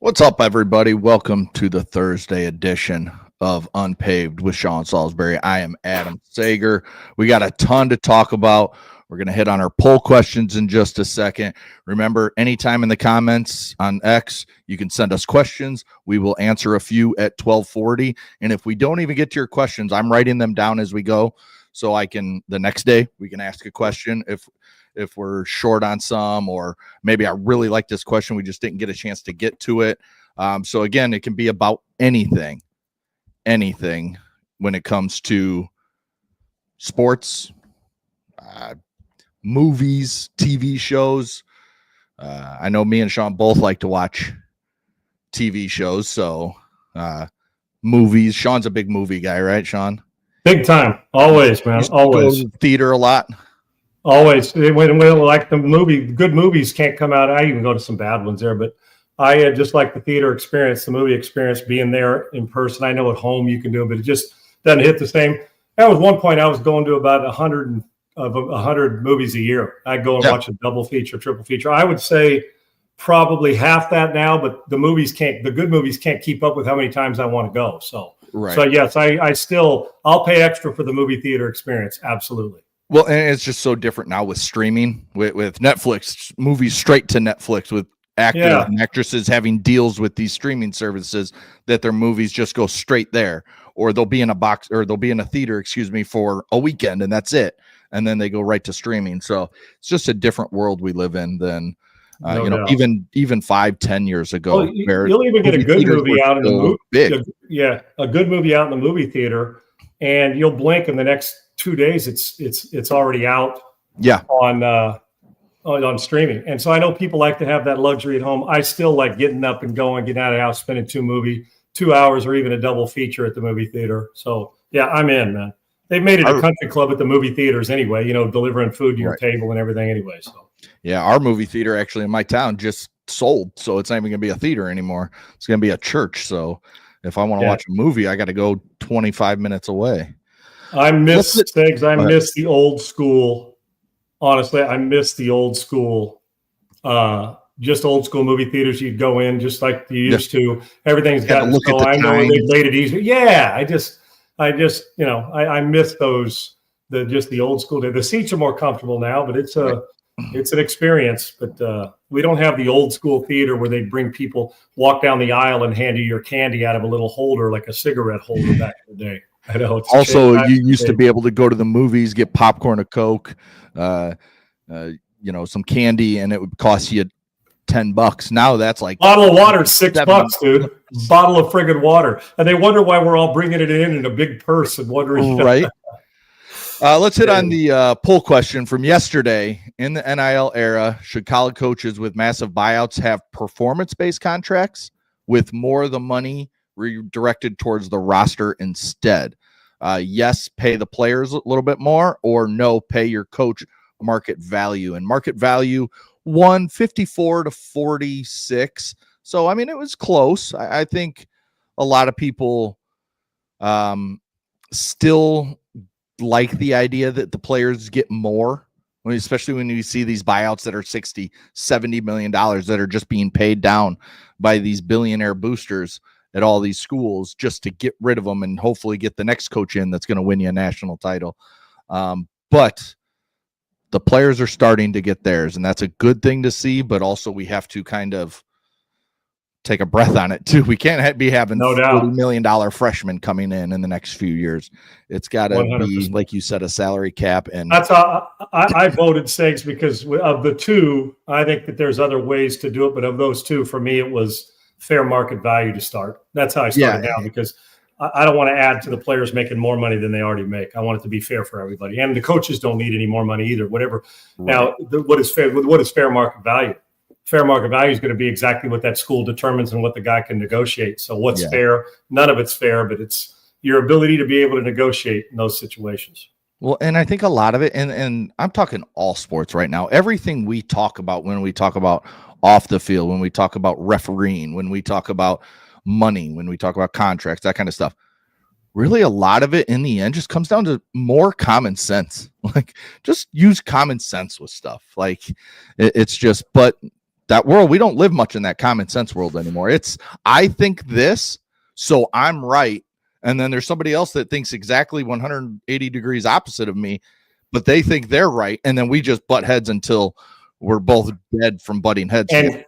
What's up, everybody? Welcome to the Thursday edition of Unpaved with Sean Salisbury. I am Adam Sager. We got a ton to talk about. We're going to hit on our poll questions in just a second. Remember, anytime in the comments on X, you can send us questions. We will answer a few at 12:40. And if we don't even get to your questions, I'm writing them down as we go. So I can, the next day, we can ask a question if we're short on some, or maybe I really like this question, we just didn't get a chance to get to it. So again, it can be about anything when it comes to sports, movies, TV shows. I know me and Sean both like to watch TV shows, so movies. Sean's a big movie guy, right, Sean? Big time. Always, man. Always. Go to the theater a lot. Always. When like the movie, good movies can't come out. I even go to some bad ones there, but I just like the theater experience, the movie experience, being there in person. I know at home you can do it, but it just doesn't hit the same. At one point, I was going to about 100 movies a year. I'd go and watch a double feature, triple feature. I would say probably half that now, but the good movies can't keep up with how many times I want to go. So yes, I'll pay extra for the movie theater experience. Absolutely. Well, and it's just so different now with streaming, with Netflix, movies straight to Netflix, with actors and actresses having deals with these streaming services that their movies just go straight there, or they'll be in a box, or they'll be in a theater, for a weekend, and that's it. And then they go right to streaming. So it's just a different world we live in than, even 5-10 years ago. Well, you'll even get a good movie out in the movie. A good movie out in the movie theater, and you'll blink in the next 2 days, it's already out on streaming. And so I know people like to have that luxury at home. I still like getting up and going, getting out of the house, spending 2 hours or even a double feature at the movie theater. So yeah, I'm in, man. They've made it a country club at the movie theaters anyway, delivering food to your table and everything anyway. So yeah, our movie theater actually in my town just sold, so it's not even gonna be a theater anymore. It's gonna be a church. So if I want to watch a movie, I got to go 25 minutes away. I miss things. I miss the old school. Honestly, I miss the old school. Just old school movie theaters. You'd go in just like you used to. Everything's got. I know they made it easy. Yeah, I miss those. The old school. The seats are more comfortable now, but it's an experience. But we don't have the old school theater where they bring people, walk down the aisle and hand you your candy out of a little holder like a cigarette holder back in the day. I know. Also, you used to be able to go to the movies, get popcorn, a Coke, some candy, and it would cost you $10. Now that's like bottle of water, $6, dude. Bottle of friggin' water, and they wonder why we're all bringing it in a big purse and wondering. Right. Let's hit on the poll question from yesterday. In the NIL era, should college coaches with massive buyouts have performance-based contracts with more of the money redirected towards the roster instead? Yes, pay the players a little bit more, or no, pay your coach market value. And market value won 54 to 46. So, I mean, it was close. I think a lot of people still like the idea that the players get more, especially when you see these buyouts that are $60-70 million that are just being paid down by these billionaire boosters at all these schools just to get rid of them and hopefully get the next coach in that's going to win you a national title. But the players are starting to get theirs, and that's a good thing to see, but also we have to kind of take a breath on it too. We can't be having $40 million freshmen coming in the next few years. It's got to be, like you said, a salary cap. And that's how I voted Segs, because of the two, I think that there's other ways to do it. But of those two, for me, it was fair market value to start. That's how I started now, because I don't want to add to the players making more money than they already make. I want it to be fair for everybody. And the coaches don't need any more money either, whatever. Right. Now, what is fair market value? Fair market value is going to be exactly what that school determines and what the guy can negotiate. So what's fair? None of it's fair, but it's your ability to be able to negotiate in those situations. Well, and I think a lot of it, and I'm talking all sports right now, everything we talk about when we talk about off the field, when we talk about refereeing, when we talk about money, when we talk about contracts, that kind of stuff, really a lot of it in the end just comes down to more common sense. Like, just use common sense with stuff. Like, it's just, but that world. We don't live much in that common sense world anymore. It's, I think this, so I'm right. And then there's somebody else that thinks exactly 180 degrees opposite of me, but they think they're right. And then we just butt heads until we're both dead from butting heads. And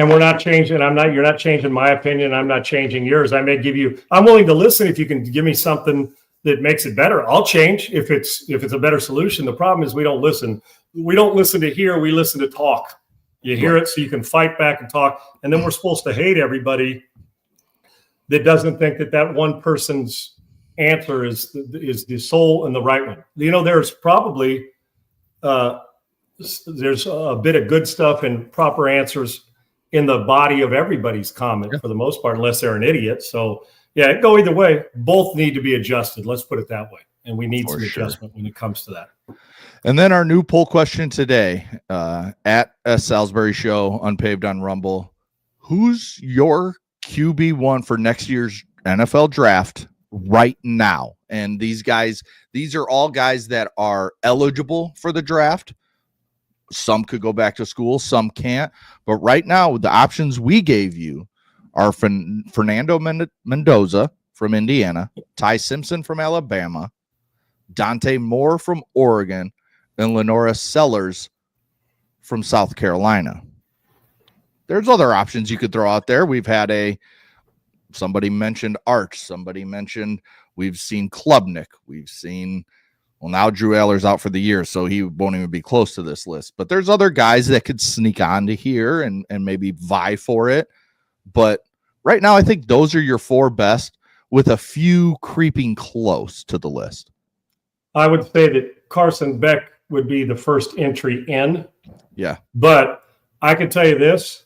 we're not changing. You're not changing my opinion. I'm not changing yours. I'm willing to listen if you can give me something that makes it better. I'll change if it's a better solution. The problem is we don't listen. We don't listen to hear, we listen to talk. You hear it so you can fight back and talk. And then we're supposed to hate everybody that doesn't think that one person's answer is the sole and the right one. There's probably there's a bit of good stuff and proper answers in the body of everybody's comment for the most part, unless they're an idiot. So yeah, it go either way. Both need to be adjusted. Let's put it that way. And we need some adjustment when it comes to that. And then our new poll question today, at S. Salisbury Show, Unpaved on Rumble. Who's your QB1 for next year's NFL draft right now? And these are all guys that are eligible for the draft. Some could go back to school, some can't. But right now, the options we gave you are Fernando Mendoza from Indiana, Ty Simpson from Alabama, Dante Moore from Oregon, and Lenora Sellers from South Carolina. There's other options you could throw out there. We've had somebody mentioned Arch. Somebody mentioned, we've seen Klubnik. We've seen, well, now Drew Aller's out for the year, so he won't even be close to this list. But there's other guys that could sneak onto here and maybe vie for it. But right now, I think those are your four best, with a few creeping close to the list. I would say that Carson Beck would be the first entry in. Yeah. But I can tell you this.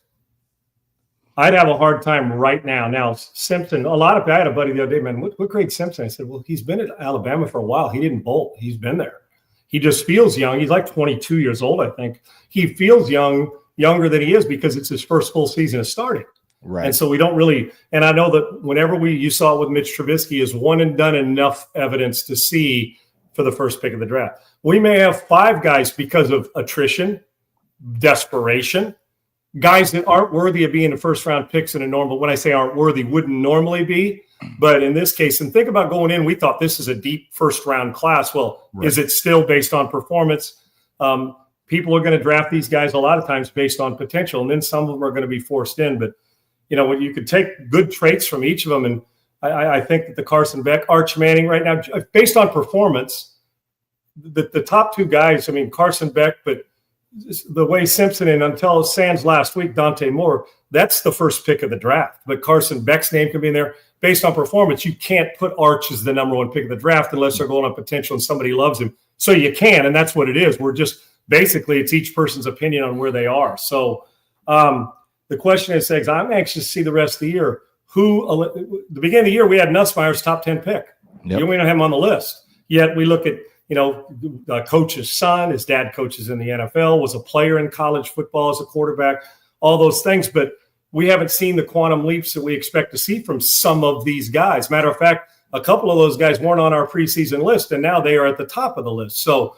I'd have a hard time right now. Now, Simpson, I had a buddy the other day, man, what grade Simpson? I said, well, he's been at Alabama for a while. He didn't bolt. He's been there. He just feels young. He's like 22 years old, I think. He feels younger than he is because it's his first full season of starting. Right. And so we don't really, and I know that whenever you saw it with Mitch Trubisky, is one and done enough evidence to see for the first pick of the draft. We may have five guys because of attrition, desperation, guys that aren't worthy of being the first round picks in a normal, when I say aren't worthy, wouldn't normally be. But in this case, and think about going in, we thought this is a deep first round class. Well, right. Is it still based on performance? People are going to draft these guys a lot of times based on potential, and then some of them are going to be forced in. But, when you could take good traits from each of them, and I think that the Carson Beck, Arch Manning right now, based on performance, the top two guys, Carson Beck, but the way Simpson and until Sands last week, Dante Moore, that's the first pick of the draft. But Carson Beck's name can be in there. Based on performance, you can't put Arch as the number one pick of the draft unless they're going on potential and somebody loves him. So you can, and that's what it is. We're just, basically, it's each person's opinion on where they are. So the question is, I'm anxious to see the rest of the year. The beginning of the year, we had Nussmeier's top 10 pick. Yep. We don't have him on the list. Yet we look at, coach's son, his dad coaches in the NFL, was a player in college football as a quarterback, all those things. But we haven't seen the quantum leaps that we expect to see from some of these guys. Matter of fact, a couple of those guys weren't on our preseason list, and now they are at the top of the list. So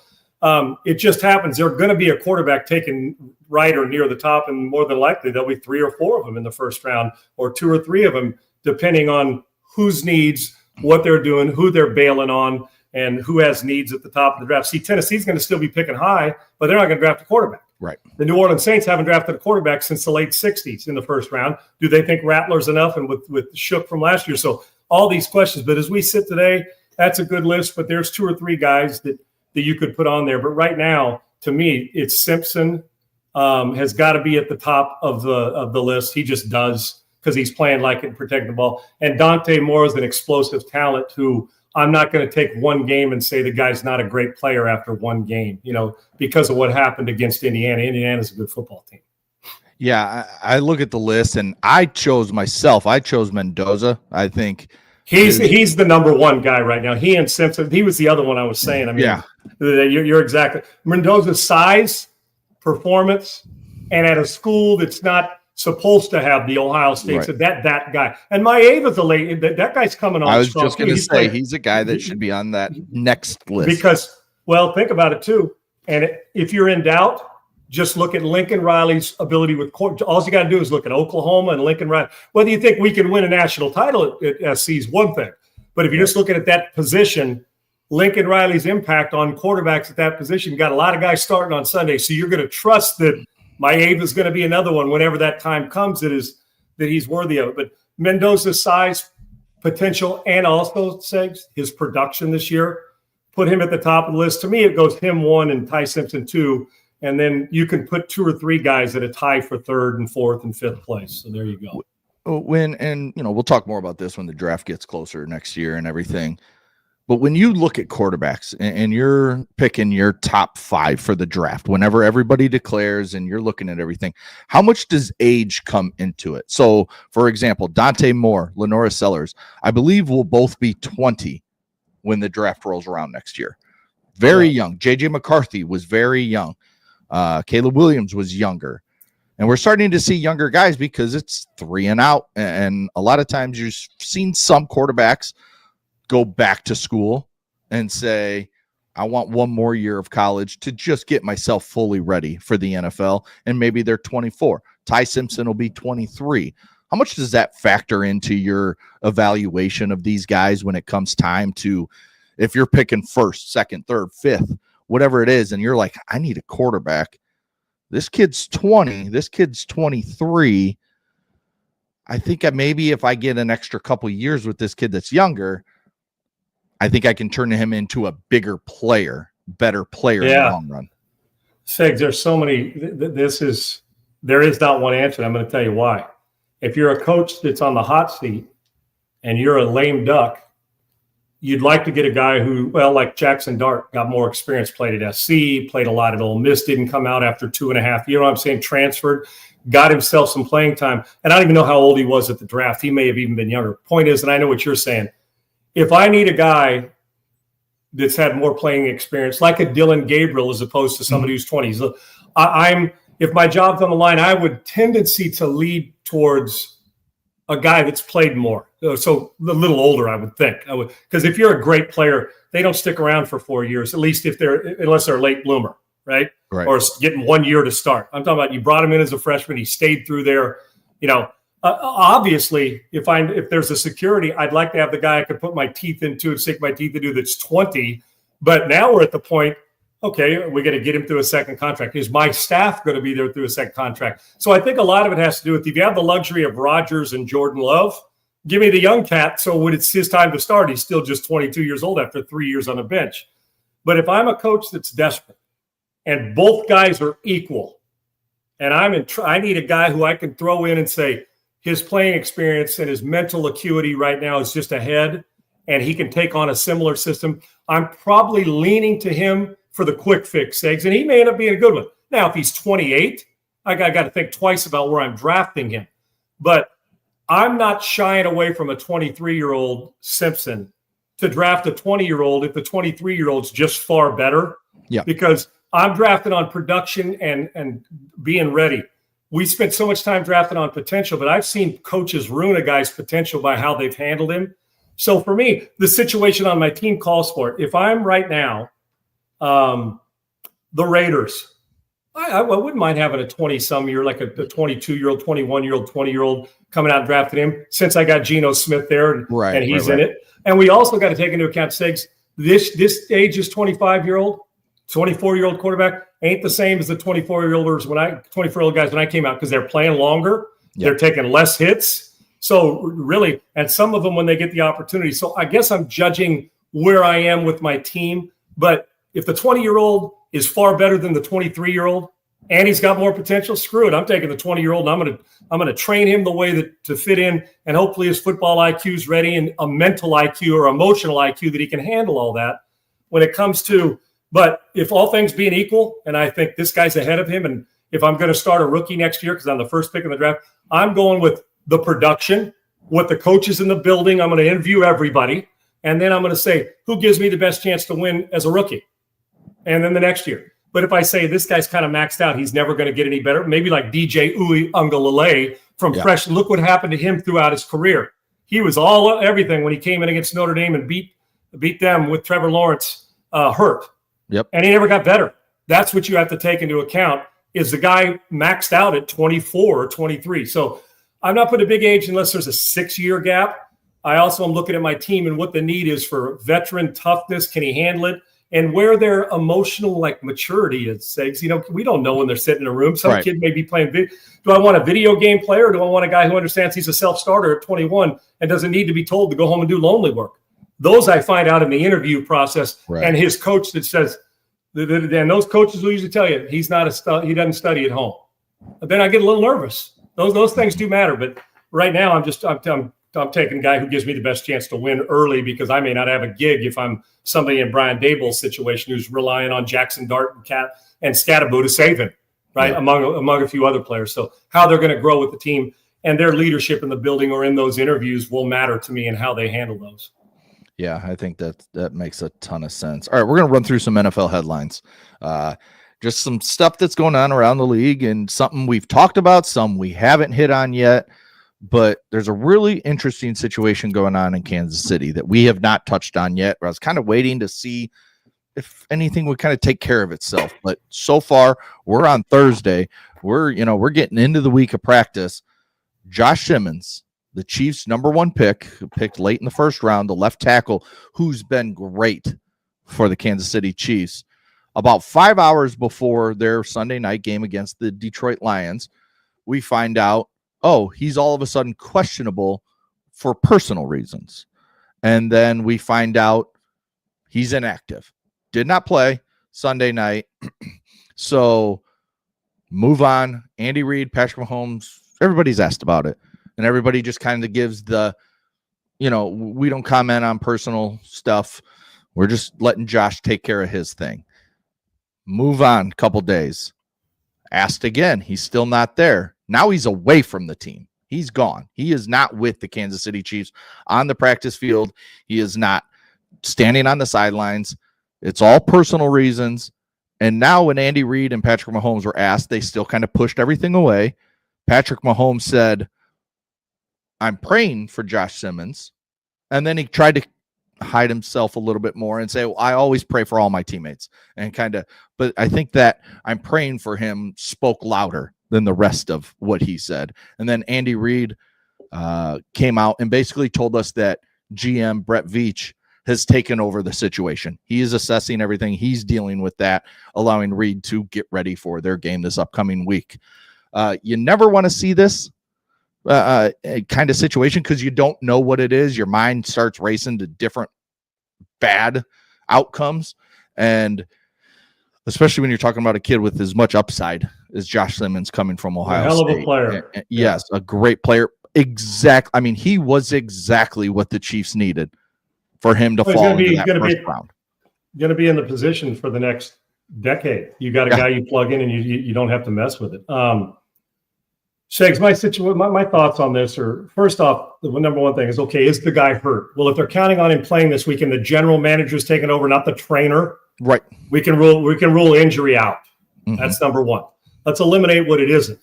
it just happens. There's going to be a quarterback taken right or near the top, and more than likely there'll be 3 or 4 of them in the first round, or 2 or 3 of them, depending on whose needs, what they're doing, who they're bailing on, and who has needs at the top of the draft. See, Tennessee's going to still be picking high, but they're not going to draft a quarterback. Right. The New Orleans Saints haven't drafted a quarterback since the late 60s in the first round. Do they think Rattler's enough, and with Shook from last year? So all these questions. But as we sit today, that's a good list, but there's 2 or 3 guys that you could put on there. But right now, to me, it's Simpson has got to be at the top of the list. He just does, because he's playing like it and protecting the ball. And Dante Moore is an explosive talent who I'm not going to take one game and say the guy's not a great player after one game, because of what happened against Indiana. Indiana's a good football team. Yeah, I look at the list, and I chose Mendoza. I think he's the number one guy right now. He and Simpson. He was the other one I was saying. Yeah. You're exactly. Mendoza's size, performance, and at a school that's not supposed to have the Ohio State. Right. So that guy. And Maeva's that guy's coming on. I was just going to say he's a guy that should be on that next list. Because, well, think about it too. And if you're in doubt, just look at Lincoln Riley's ability with court. All you got to do is look at Oklahoma and Lincoln Riley. Whether you think we can win a national title at SC is one thing. But if you're just looking at that position, Lincoln Riley's impact on quarterbacks at that position, you got a lot of guys starting on Sunday. So you're going to trust that Maeva is going to be another one whenever that time comes that he's worthy of it. But Mendoza's size, potential, and also his production this year, put him at the top of the list. To me, it goes him 1 and Ty Simpson 2. And then you can put 2 or 3 guys at a tie for 3rd and 4th and 5th place. So there you go. We'll talk more about this when the draft gets closer next year and everything. But when you look at quarterbacks and you're picking your top 5 for the draft, whenever everybody declares and you're looking at everything, how much does age come into it? So, for example, Dante Moore, Lenora Sellers, I believe will both be 20 when the draft rolls around next year. Very young. JJ McCarthy was very young. Caleb Williams was younger. And we're starting to see younger guys because it's 3 and out. And a lot of times you've seen some quarterbacks go back to school and say, I want 1 more year of college to just get myself fully ready for the NFL. And maybe they're 24. Ty Simpson will be 23. How much does that factor into your evaluation of these guys when it comes time to, if you're picking 1st, 2nd, 3rd, 5th, whatever it is, and you're like, I need a quarterback. This kid's 20. This kid's 23. I think maybe if I get an extra couple years with this kid that's younger, I think I can turn him into a bigger player, better player in the long run. Segs, there's so many. There is not one answer. I'm going to tell you why. If you're a coach that's on the hot seat and you're a lame duck, you'd like to get a guy who, like Jackson Dart, got more experience, played at SC, played a lot at Ole Miss, didn't come out after 2.5 years, transferred, got himself some playing time. And I don't even know how old he was at the draft. He may have even been younger. Point is, and I know what you're saying, if I need a guy that's had more playing experience, like a Dylan Gabriel as opposed to somebody who's 20, if my job's on the line, I would tendency to lead towards a guy that's played more. So a little older, I would think. Because if you're a great player, they don't stick around for 4 years, at least unless they're a late bloomer, right? Or getting 1 year to start. I'm talking about you brought him in as a freshman, he stayed through there. Obviously, if there's a security, I'd like to have the guy I could put my teeth into and sink my teeth into that's 20. But now we're at the point, okay, we got to get him through a second contract. Is my staff going to be there through a second contract? So I think a lot of it has to do with, if you have the luxury of Rodgers and Jordan Love, give me the young cat. So when it's his time to start, he's still just 22 years old after 3 years on the bench. But if I'm a coach that's desperate and both guys are equal, and I need a guy who I can throw in and say his playing experience and his mental acuity right now is just ahead, and he can take on a similar system, I'm probably leaning to him for the quick fix, Eggs, and he may end up being a good one. Now, if he's 28, I got to think twice about where I'm drafting him. But I'm not shying away from a 23-year-old Simpson to draft a 20-year-old if the 23-year-old's just far better. Yeah. Because I'm drafting on production and being ready. We spent so much time drafting on potential, but I've seen coaches ruin a guy's potential by how they've handled him. So for me, the situation on my team calls for it. If I'm right now, the Raiders, I wouldn't mind having a 20-some year, like a 22-year-old, 21-year-old, 20-year-old coming out and drafting him, since I got Geno Smith there and he's in it. And we also got to take into account, Sigs, this age is 25-year-old, 24-year-old quarterback ain't the same as the 24-year-old guys when I came out, because they're playing longer. Yep. They're taking less hits. So really, and some of them when they get the opportunity. So I guess I'm judging where I am with my team. But if the 20-year-old is far better than the 23-year-old and he's got more potential, screw it. I'm taking the 20-year-old and I'm going to train him the way that to fit in, and hopefully his football IQ is ready and a mental IQ or emotional IQ that he can handle all that when it comes to. But if all things being equal, and I think this guy's ahead of him, and if I'm going to start a rookie next year because I'm the first pick in the draft, I'm going with the production, what the coaches in the building. I'm going to interview everybody, and then I'm going to say, who gives me the best chance to win as a rookie? And then the next year. But if I say this guy's kind of maxed out, he's never going to get any better, maybe like DJ Uiagalelei from Fresh. Look what happened to him throughout his career. He was everything when he came in against Notre Dame and beat them with Trevor Lawrence hurt. Yep. And he never got better. That's what you have to take into account. is the guy maxed out at 24 or 23. So I'm not putting a big age unless there's a 6-year gap. I also am looking at my team and what the need is for veteran toughness. Can he handle it? And where their emotional maturity is. Segs, we don't know when they're sitting in a room. Some kid may be playing. Do I want a video game player? Or do I want a guy who understands he's a self-starter at 21 and doesn't need to be told to go home and do lonely work? Those I find out in the interview process, and his coach that says, and those coaches will usually tell you he doesn't study at home. But then I get a little nervous. Those things do matter. But right now I'm taking a guy who gives me the best chance to win early because I may not have a gig if I'm somebody in Brian Daboll's situation who's relying on Jackson Dart and Scatterbo to save him, right? Yeah. Among a few other players. So how they're going to grow with the team and their leadership in the building or in those interviews will matter to me and how they handle those. Yeah, I think that makes a ton of sense. All right, we're going to run through some NFL headlines. Just some stuff that's going on around the league and something we've talked about, some we haven't hit on yet. But there's a really interesting situation going on in Kansas City that we have not touched on yet. I was kind of waiting to see if anything would kind of take care of itself. But so far, we're on Thursday. We're getting into the week of practice. Josh Simmons, the Chiefs' #1 pick, who picked late in the first round, the left tackle, who's been great for the Kansas City Chiefs. About 5 hours before their Sunday night game against the Detroit Lions, we find out, he's all of a sudden questionable for personal reasons. And then we find out he's inactive. Did not play Sunday night. So move on. Andy Reid, Patrick Mahomes, everybody's asked about it. And everybody just kind of gives the, we don't comment on personal stuff. We're just letting Josh take care of his thing. Move on a couple days. Asked again. He's still not there. Now he's away from the team. He's gone. He is not with the Kansas City Chiefs on the practice field. He is not standing on the sidelines. It's all personal reasons. And now when Andy Reid and Patrick Mahomes were asked, they still kind of pushed everything away. Patrick Mahomes said, I'm praying for Josh Simmons. And then he tried to hide himself a little bit more and say, well, I always pray for all my teammates. But I think that I'm praying for him spoke louder than the rest of what he said. And then Andy Reid came out and basically told us that GM Brett Veach has taken over the situation. He is assessing everything. He's dealing with that, allowing Reid to get ready for their game this upcoming week. You never want to see this kind of situation because you don't know what it is. Your mind starts racing to different bad outcomes. And especially when you're talking about a kid with as much upside as Josh Simmons coming from Ohio State. A hell of a player. Yes, a great player. He was exactly what the Chiefs needed for him to fall into that first round. Going to be in the position for the next decade. You got a guy you plug in and you don't have to mess with it. Shags, my thoughts on this are, first off, the number one thing is, is the guy hurt? Well, if they're counting on him playing this weekend, the general manager's taking over, not the trainer. Right. We can rule injury out. Mm-hmm. That's number one. Let's eliminate what it isn't.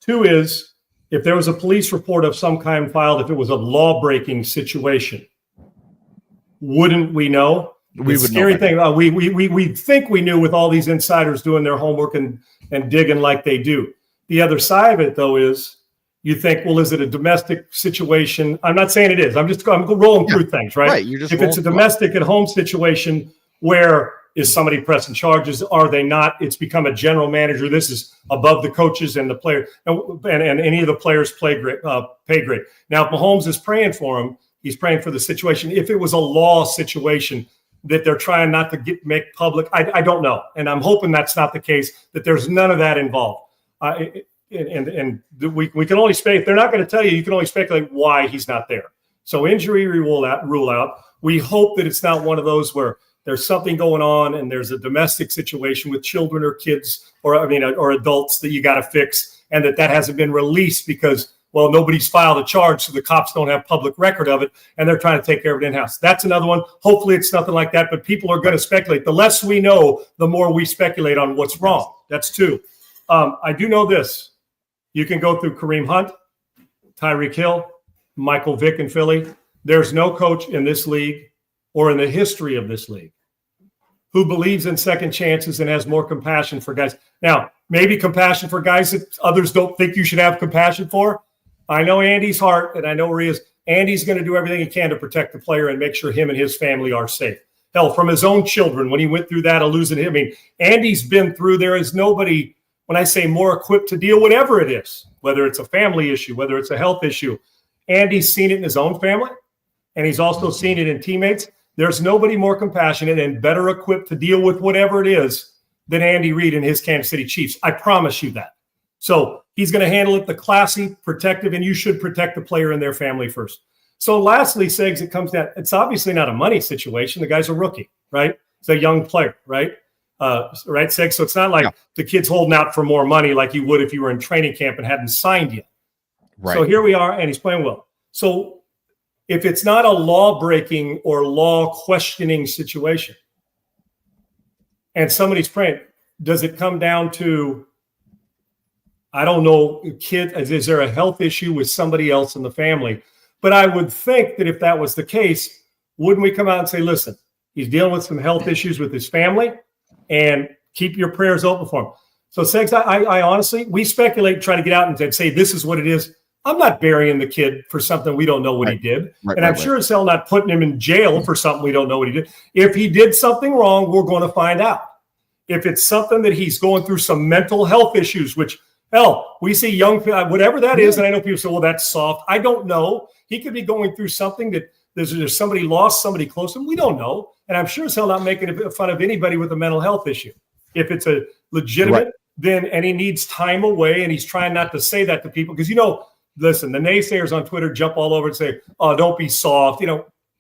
Two is, if there was a police report of some kind filed, if it was a law-breaking situation, wouldn't we know? We would scary know thing. We think we knew with all these insiders doing their homework and digging like they do. The other side of it, though, is you think, well, is it a domestic situation? I'm not saying it is. I'm rolling through things, right? Right. If it's a domestic at home situation, where is somebody pressing charges? Are they not? It's become a general manager. This is above the coaches and the player and any of the players' pay grade. Now, if Mahomes is praying for him, he's praying for the situation. If it was a law situation that they're trying not to make public, I don't know. And I'm hoping that's not the case, that there's none of that involved. We can only speculate. If they're not going to tell you, you can only speculate why he's not there. So injury rule out. We hope that it's not one of those where there's something going on and there's a domestic situation with children or kids or adults that you got to fix, and that hasn't been released because, well, nobody's filed a charge, so the cops don't have public record of it, and they're trying to take care of it in-house. That's another one. Hopefully it's nothing like that, but people are going to speculate. The less we know, the more we speculate on what's wrong. That's two. I do know this. You can go through Kareem Hunt, Tyreek Hill, Michael Vick in Philly. There's no coach in this league or in the history of this league who believes in second chances and has more compassion for guys. Now, maybe compassion for guys that others don't think you should have compassion for. I know Andy's heart, and I know where he is. Andy's going to do everything he can to protect the player and make sure him and his family are safe. Hell, from his own children, when he went through that of losing him. I mean, Andy's been through, there is nobody, when I say more equipped to deal, whatever it is, whether it's a family issue, whether it's a health issue, Andy's seen it in his own family, and he's also seen it in teammates. There's nobody more compassionate and better equipped to deal with whatever it is than Andy Reid and his Kansas City Chiefs. I promise you that. So he's going to handle it the classy, protective, and you should protect the player and their family first. So lastly, Segs, it comes down, it's obviously not a money situation. The guy's a rookie, right? He's a young player, right? Right, Segs? So it's not like the kid's holding out for more money like you would if you were in training camp and hadn't signed yet. Right. So here we are, and he's playing well. So if it's not a law-breaking or law-questioning situation and somebody's praying, does it come down to, I don't know, kid, is there a health issue with somebody else in the family? But I would think that if that was the case, wouldn't we come out and say, listen, he's dealing with some health issues with his family, and keep your prayers open for him. So, Segs, I honestly, we speculate and try to get out and say, this is what it is. I'm not burying the kid for something we don't know what he did. And I'm sure as hell not putting him in jail for something we don't know what he did. If he did something wrong, we're going to find out. If it's something that he's going through some mental health issues, which, hell, we see young, whatever that is, and I know people say, well, that's soft. I don't know. He could be going through something that there's somebody lost somebody close to him. We don't know. And I'm sure as hell not making fun of anybody with a mental health issue. If it's a legitimate, then, and he needs time away, and he's trying not to say that to people because, listen, the naysayers on Twitter jump all over and say, oh, don't be soft.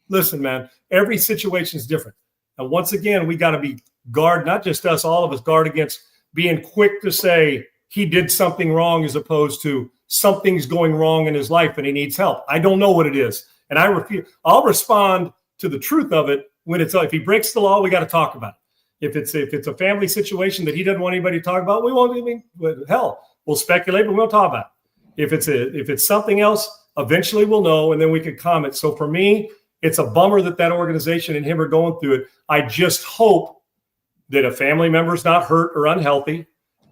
Listen, man, every situation is different. And once again, we got to be guard, not just us, all of us guard against being quick to say he did something wrong as opposed to something's going wrong in his life and he needs help. I don't know what it is. And I refuse. I'll respond to the truth of it when it's, if he breaks the law, we got to talk about it. If it's a family situation that he doesn't want anybody to talk about, we won't even, hell, we'll speculate, but we won't talk about it. If it's something else, eventually we'll know, and then we can comment. So for me, it's a bummer that organization and him are going through it. I just hope that a family member is not hurt or unhealthy,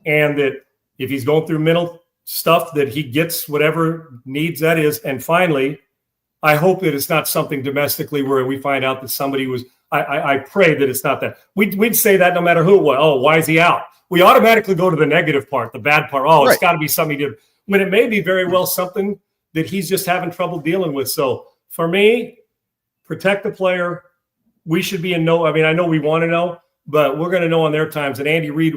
and that if he's going through mental stuff, that he gets whatever needs that is. And finally, I hope that it's not something domestically where we find out that somebody was. I pray that it's not that. We'd say that no matter who it was. Oh, why is he out? We automatically go to the negative part, the bad part. Oh, it's got to be something he did. When it may be very well something that he's just having trouble dealing with. So for me, protect the player. We should be in no. I mean, I know we want to know, but we're going to know on their times. And Andy Reid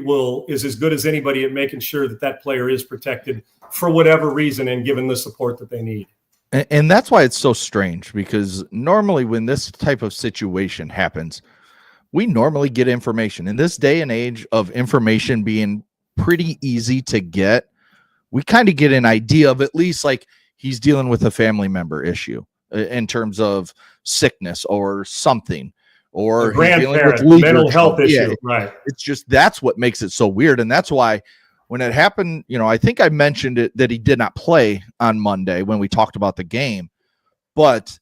is as good as anybody at making sure that player is protected for whatever reason and given the support that they need. And that's why it's so strange, because normally when this type of situation happens, we normally get information. In this day and age of information being pretty easy to get, we kind of get an idea of at least like he's dealing with a family member issue in terms of sickness or something, or he's dealing with mental health issue. Right. It's just, that's what makes it so weird. And that's why when it happened, I think I mentioned it that he did not play on Monday when we talked about the game, but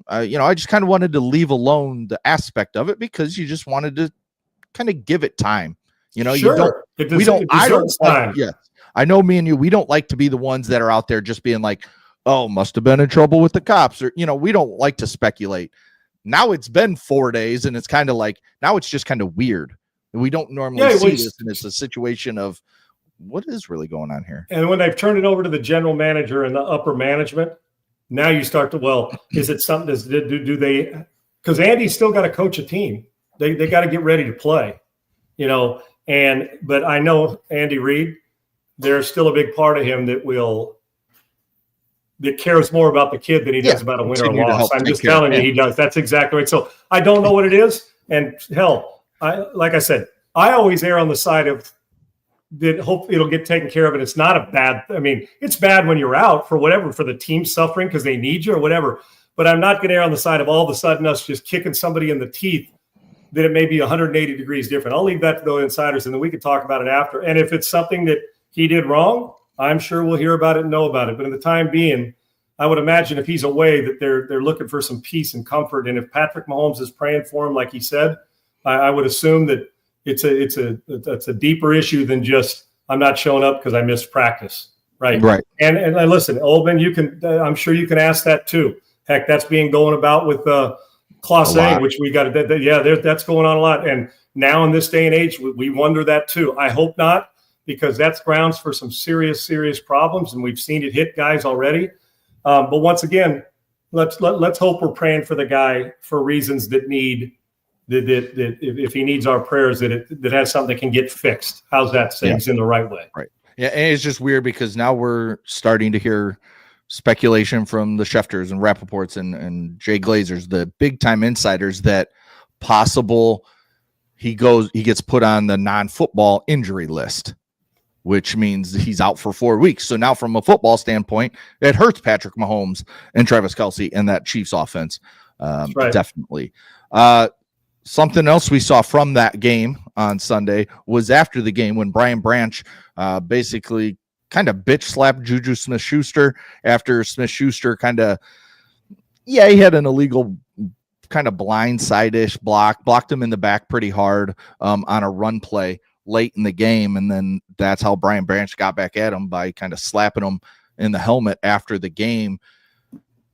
I just kind of wanted to leave alone the aspect of it because you just wanted to kind of give it time. Sure. I know me and you, we don't like to be the ones that are out there just being like, oh, must have been in trouble with the cops, or, we don't like to speculate. Now it's been 4 days and it's kind of like, now it's just kind of weird. We don't normally see this, and it's a situation of what is really going on here. And when they've turned it over to the general manager and the upper management, now you start to, is it something, do they, because Andy's still got to coach a team. They got to get ready to play, but I know Andy Reid, there's still a big part of him that cares more about the kid than he does about a win or a loss. I'm just telling you, he does. That's exactly right. So I don't know what it is. And hell, like I said, I always err on the side of that. Hope it'll get taken care of. And it's not a bad, it's bad when you're out for the team suffering because they need you or whatever. But I'm not going to err on the side of all of a sudden us just kicking somebody in the teeth that it may be 180 degrees different. I'll leave that to the insiders, and then we can talk about it after. And if it's something that he did wrong, I'm sure we'll hear about it and know about it. But in the time being, I would imagine if he's away that they're looking for some peace and comfort. And if Patrick Mahomes is praying for him, like he said, I would assume that it's a deeper issue than just I'm not showing up because I missed practice. Right. And listen, Oldman, I'm sure you can ask that too. Heck, that's being going about with Class A, which we got that's going on a lot. And now in this day and age, we wonder that too. I hope not, because that's grounds for some serious problems, and we've seen it hit guys already. But once again, let's hope we're praying for the guy for reasons that if he needs our prayers, that has something that can get fixed. How's that? Things in the right way. Right. Yeah, and it's just weird because now we're starting to hear speculation from the Schefters and Rappaports and Jay Glazers, the big time insiders, that possible he gets put on the non-football injury list, which means he's out for 4 weeks. So now from a football standpoint, it hurts Patrick Mahomes and Travis Kelce and that Chiefs offense. Definitely. Something else we saw from that game on Sunday was after the game when Brian Branch basically kind of bitch slapped Juju Smith-Schuster after Smith-Schuster he had an illegal kind of blindside-ish blocked him in the back pretty hard on a run play late in the game. And then that's how Brian Branch got back at him, by kind of slapping him in the helmet after the game,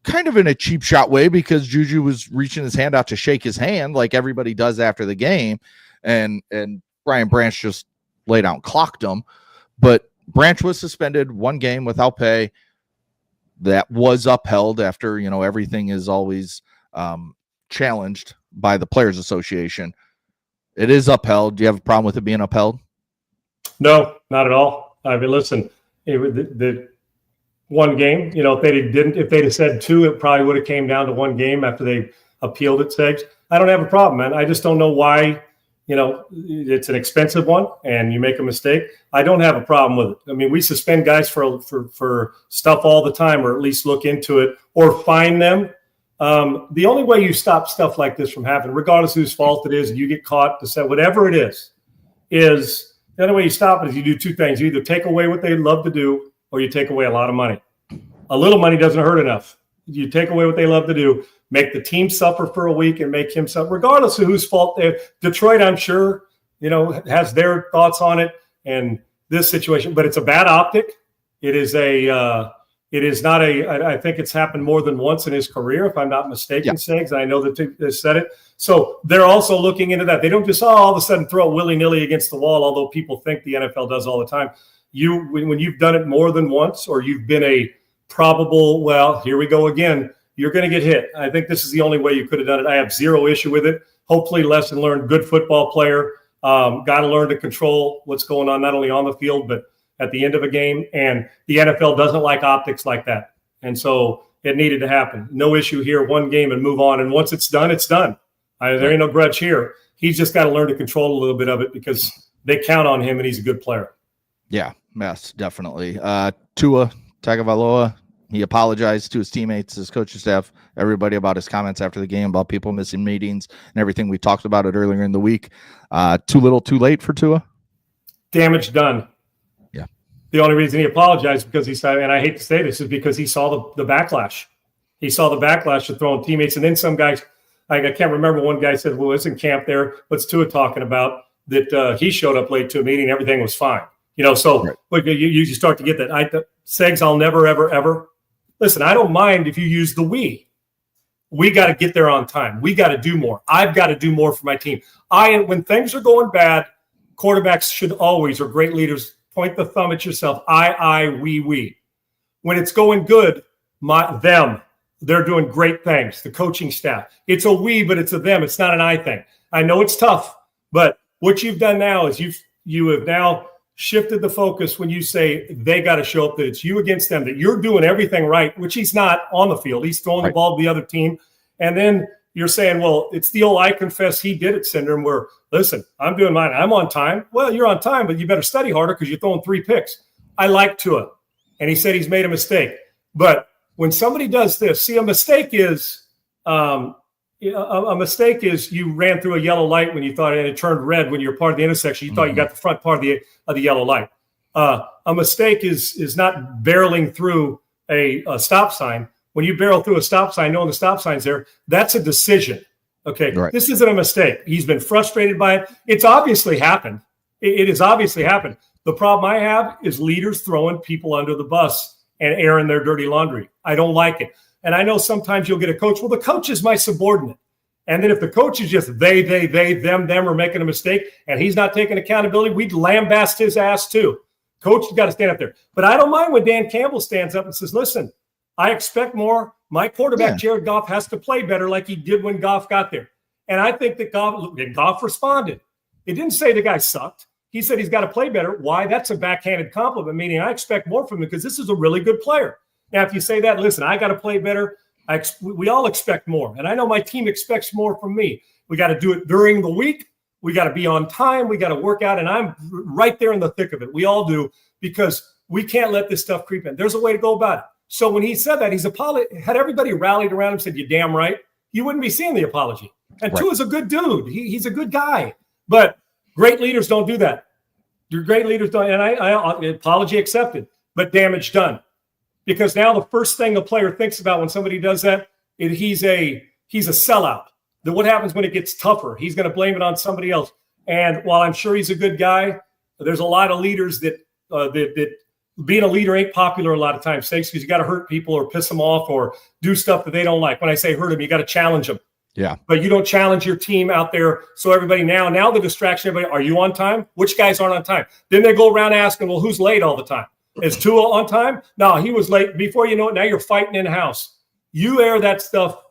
kind of in a cheap shot way, because Juju was reaching his hand out to shake his hand like everybody does after the game. And Brian Branch just laid out and clocked him. But Branch was suspended 1 game without pay. That was upheld after, everything is always challenged by the Players Association. It is upheld. Do you have a problem with it being upheld? No, not at all. I mean, listen, the 1 game, if they'd have said 2, it probably would have came down to 1 game after they appealed it, Segs. I don't have a problem, man. I just don't know why. It's an expensive one and you make a mistake. I don't have a problem with it. I mean, we suspend guys for stuff all the time, or at least look into it or fine them. The only way you stop stuff like this from happening, regardless of whose fault it is, and you get caught to say whatever it is the only way you stop it is you do 2 things. You either take away what they love to do, or you take away a lot of money. A little money doesn't hurt enough. You take away what they love to do, make the team suffer for a week and make him suffer, regardless of whose fault they. Detroit, I'm sure, has their thoughts on it and this situation, but it's a bad optic. It is not I think it's happened more than once in his career, if I'm not mistaken, Segs. I know that they said it. So they're also looking into that. They don't just all of a sudden throw it willy-nilly against the wall, although people think the NFL does all the time. When you've done it more than once, or you've been a probable, well, here we go again, you're going to get hit. I think this is the only way you could have done it. I have 0 issue with it. Hopefully, lesson learned. Good football player. Got to learn to control what's going on, not only on the field, but at the end of a game. And the NFL doesn't like optics like that. And so it needed to happen. No issue here. 1 game and move on. And once it's done, it's done. There ain't no grudge here. He's just got to learn to control a little bit of it, because they count on him and he's a good player. Yeah, yes, definitely. Tua Tagovailoa, he apologized to his teammates, his coaching staff, everybody, about his comments after the game about people missing meetings and everything. We talked about it earlier in the week. Too little, too late for Tua? Damage done. Yeah. The only reason he apologized because he said, and I hate to say this, is because he saw the backlash. He saw the backlash of throwing teammates. And then some guys, I can't remember, one guy said, well, it's in camp there. What's Tua talking about? That he showed up late to a meeting, everything was fine. So right. you start to get that. Segs, I'll never, ever, ever. Listen, I don't mind if you use the we. We got to get there on time. We got to do more. I've got to do more for my team. When things are going bad, quarterbacks should always, or great leaders, point the thumb at yourself. We. When it's going good, they're doing great things. The coaching staff. It's a we, but it's a them. It's not an I thing. I know it's tough, but what you've done now is you have now shifted the focus when you say they got to show up, that it's you against them, that you're doing everything right, which he's not on the field. He's throwing the ball to the other team. And then you're saying, well, it's the old I confess he did it syndrome where, listen, I'm doing mine. I'm on time. Well, you're on time, but you better study harder because you're throwing 3 picks. I like Tua. And he said he's made a mistake. But when somebody does this, see, a mistake is you ran through a yellow light when you thought it turned red when you're part of the intersection. You thought you got the front part of the yellow light. A mistake is not barreling through a stop sign. When you barrel through a stop sign, knowing the stop sign's there, that's a decision. Okay. Right. This isn't a mistake. He's been frustrated by it. It's obviously happened. It has obviously happened. The problem I have is leaders throwing people under the bus and airing their dirty laundry. I don't like it. And I know sometimes you'll get a coach. Well, the coach is my subordinate. And then if the coach is just they, them are making a mistake and he's not taking accountability, we'd lambast his ass too. Coach has got to stand up there. But I don't mind when Dan Campbell stands up and says, listen, I expect more. My quarterback, Jared Goff, has to play better like he did when Goff got there. And I think that Goff responded. It didn't say the guy sucked. He said he's got to play better. Why? That's a backhanded compliment, meaning I expect more from him because this is a really good player. Now, if you say that, listen, I got to play better. We all expect more. And I know my team expects more from me. We got to do it during the week. We got to be on time. We got to work out. And I'm right there in the thick of it. We all do, because we can't let this stuff creep in. There's a way to go about it. So when he said that, had everybody rallied around him and said, you're damn right, you wouldn't be seeing the apology. And right. Tua's a good dude. He's a good guy. But great leaders don't do that. Your great leaders don't. And I apology accepted, but damage done. Because now the first thing a player thinks about when somebody does that, he's a sellout. Then what happens when it gets tougher? He's going to blame it on somebody else. And while I'm sure he's a good guy, there's a lot of leaders that being a leader ain't popular a lot of times, because you got to hurt people or piss them off or do stuff that they don't like. When I say hurt them, you got to challenge them. Yeah. But you don't challenge your team out there. So everybody now the distraction, everybody, are you on time? Which guys aren't on time? Then they go around asking, well, who's late all the time? Is Tua on time? No, he was late. Before you know it, now you're fighting in house. You air that stuff,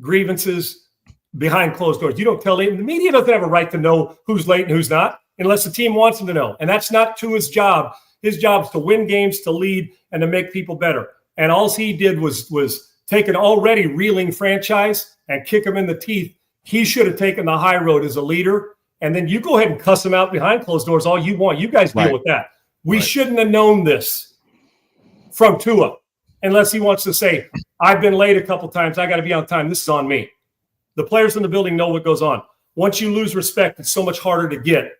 grievances behind closed doors. You don't tell them. The media doesn't have a right to know who's late and who's not unless the team wants them to know. And that's not Tua's job. His job is to win games, to lead, and to make people better. And all he did was take an already reeling franchise and kick him in the teeth. He should have taken the high road as a leader. And then you go ahead and cuss him out behind closed doors all you want. You guys deal with that. We shouldn't have known this from Tua unless he wants to say, I've been late a couple times. I got to be on time. This is on me. The players in the building know what goes on. Once you lose respect, it's so much harder to get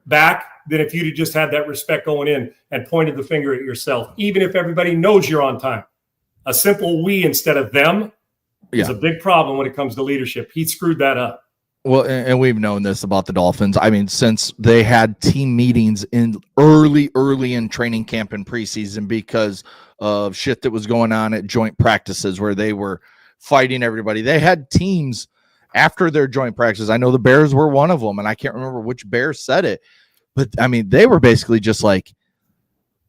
back than if you'd just had that respect going in and pointed the finger at yourself, even if everybody knows you're on time. A simple we instead of them is a big problem when it comes to leadership. He screwed that up. Well, and we've known this about the Dolphins. I mean, since they had team meetings in early in training camp and preseason because of shit that was going on at joint practices where they were fighting everybody. They had teams after their joint practices. I know the Bears were one of them, and I can't remember which Bear said it. But, I mean, they were basically just like,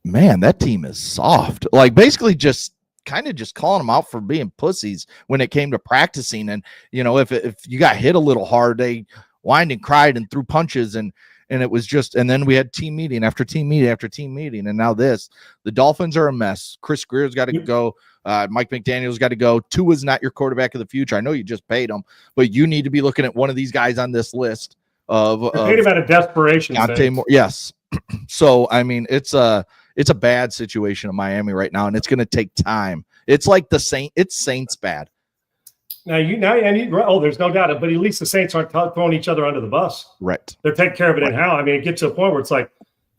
man, that team is soft. Like, basically just kind of just calling them out for being pussies when it came to practicing. And, you know, if you got hit a little hard, they whined and cried and threw punches. And it was just – and then we had team meeting after team meeting after team meeting. And now this. The Dolphins are a mess. Chris Greer's got to go. Mike McDaniel's got to go. Tua's not your quarterback of the future. I know you just paid him, but you need to be looking at one of these guys on this list. Paid him out of desperation. Yes. So I mean, it's a bad situation in Miami right now, and it's going to take time. It's like the Saints bad. There's no doubt. But at least the Saints aren't throwing each other under the bus. Right. They're taking care of it in how. I mean, it gets to a point where it's like,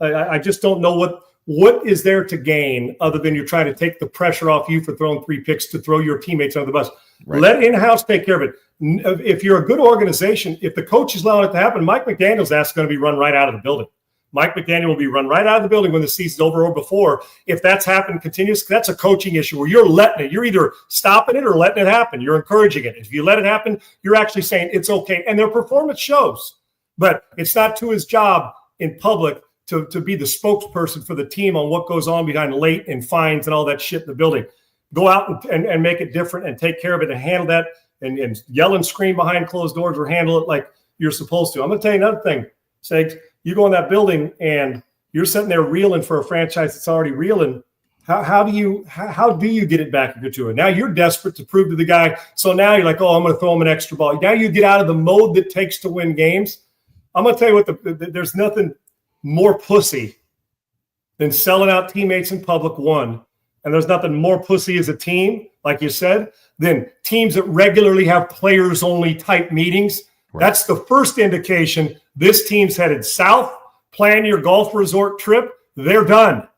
I just don't know what is there to gain other than you're trying to take the pressure off you for throwing 3 picks to throw your teammates under the bus. Right. Let in-house take care of it. If you're a good organization, if the coach is allowing it to happen, Mike McDaniel's ass is going to be run right out of the building. Mike McDaniel will be run right out of the building when the season's over or before. If that's happened continuously, that's a coaching issue where you're letting it. You're either stopping it or letting it happen. You're encouraging it. If you let it happen, you're actually saying it's okay. And their performance shows. But it's not to his job in public to be the spokesperson for the team on what goes on behind late and fines and all that shit in the building. Go out and make it different and take care of it and handle that and yell and scream behind closed doors or handle it like you're supposed to. I'm going to tell you another thing, Segs. You go in that building and you're sitting there reeling for a franchise that's already reeling. How do you get it back into it? Now you're desperate to prove to the guy. So now you're like, oh, I'm going to throw him an extra ball. Now you get out of the mode that takes to win games. I'm going to tell you what, there's nothing more pussy than selling out teammates in public, one. And there's nothing more pussy as a team, like you said, than teams that regularly have players-only type meetings. Right. That's the first indication this team's headed south. Plan your golf resort trip. They're done.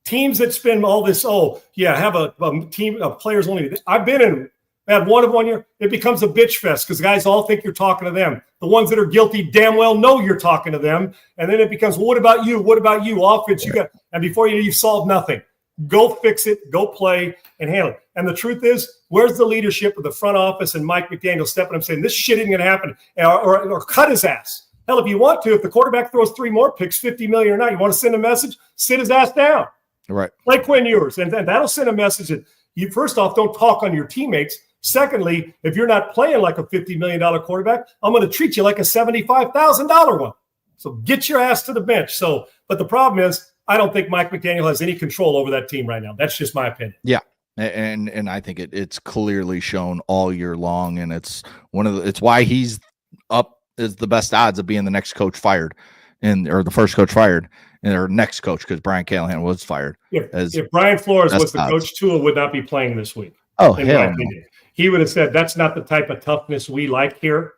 Teams that spend all this, have a team of players only. I've been in They had one of 1 year. It becomes a bitch fest because guys all think you're talking to them. The ones that are guilty damn well know you're talking to them. And then it becomes, well, what about you? What about you? Offense, you got, and before you know, you've solved nothing. Go fix it, go play, and handle it. And the truth is, where's the leadership of the front office and Mike McDaniel stepping up saying, this shit isn't going to happen, or cut his ass? Hell, if you want to, if the quarterback throws 3 more picks, 50 million or not, you want to send a message, sit his ass down. Right. Play Quinn Ewers. And that'll send a message that you, first off, don't talk on your teammates. Secondly, if you're not playing like a $50 million quarterback, I'm going to treat you like a $75,000 one. So get your ass to the bench. So, but the problem is, I don't think Mike McDaniel has any control over that team right now. That's just my opinion. Yeah. And I think it's clearly shown all year long. And it's it's why he's up as the best odds of being the next coach fired or the first coach fired and our next coach, because Brian Callahan was fired. If Brian Flores was the coach, Tua would not be playing this week. Oh, hell no. He would have said, that's not the type of toughness we like here.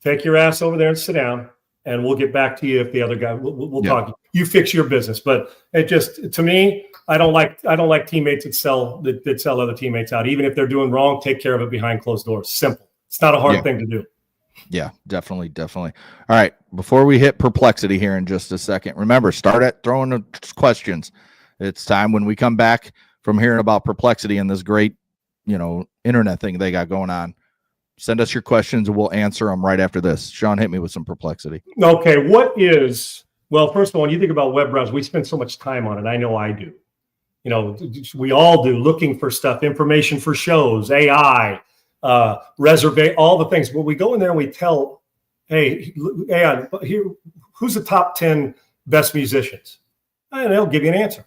Take your ass over there and sit down, and we'll get back to you if the other guy, we'll talk. You fix your business. But it just, to me, I don't like teammates that sell other teammates out. Even if they're doing wrong, take care of it behind closed doors. Simple. It's not a hard thing to do. Yeah, definitely. All right. Before we hit perplexity here in just a second, remember, start at throwing the questions. It's time when we come back from hearing about perplexity and this great, internet thing they got going on. Send us your questions and we'll answer them right after this. Sean, hit me with some perplexity. Okay. Well, first of all, when you think about web browsers, we spend so much time on it. I know I do. We all do, looking for stuff, information for shows, AI, reserve, all the things. But we go in there and we tell, hey, AI, here, who's the top 10 best musicians? And they'll give you an answer.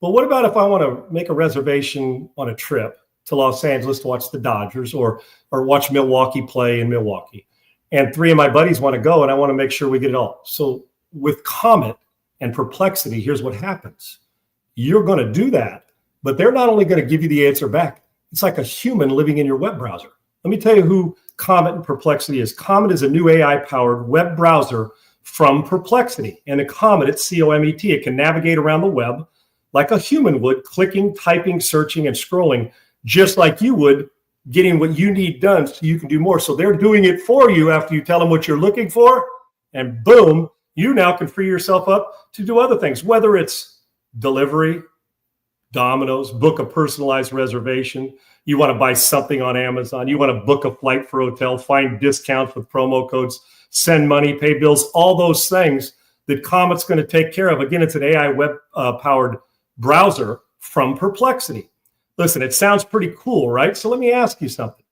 But what about if I want to make a reservation on a trip to Los Angeles to watch the Dodgers or watch Milwaukee play in Milwaukee? And 3 of my buddies want to go, and I want to make sure we get it all. So with Comet and Perplexity, here's what happens. You're going to do that, but they're not only going to give you the answer back. It's like a human living in your web browser. Let me tell you who Comet and Perplexity is. Comet is a new AI-powered web browser from Perplexity. And a Comet, it's C-O-M-E-T. It can navigate around the web like a human would, clicking, typing, searching, and scrolling, just like you would, getting what you need done so you can do more. So they're doing it for you after you tell them what you're looking for, and boom, you now can free yourself up to do other things, whether it's delivery, Domino's, book a personalized reservation. You want to buy something on Amazon. You want to book a flight for a hotel, find discounts with promo codes, send money, pay bills, all those things that Comet's going to take care of. Again, it's an AI web-powered browser from Perplexity. Listen, it sounds pretty cool, right? So let me ask you something.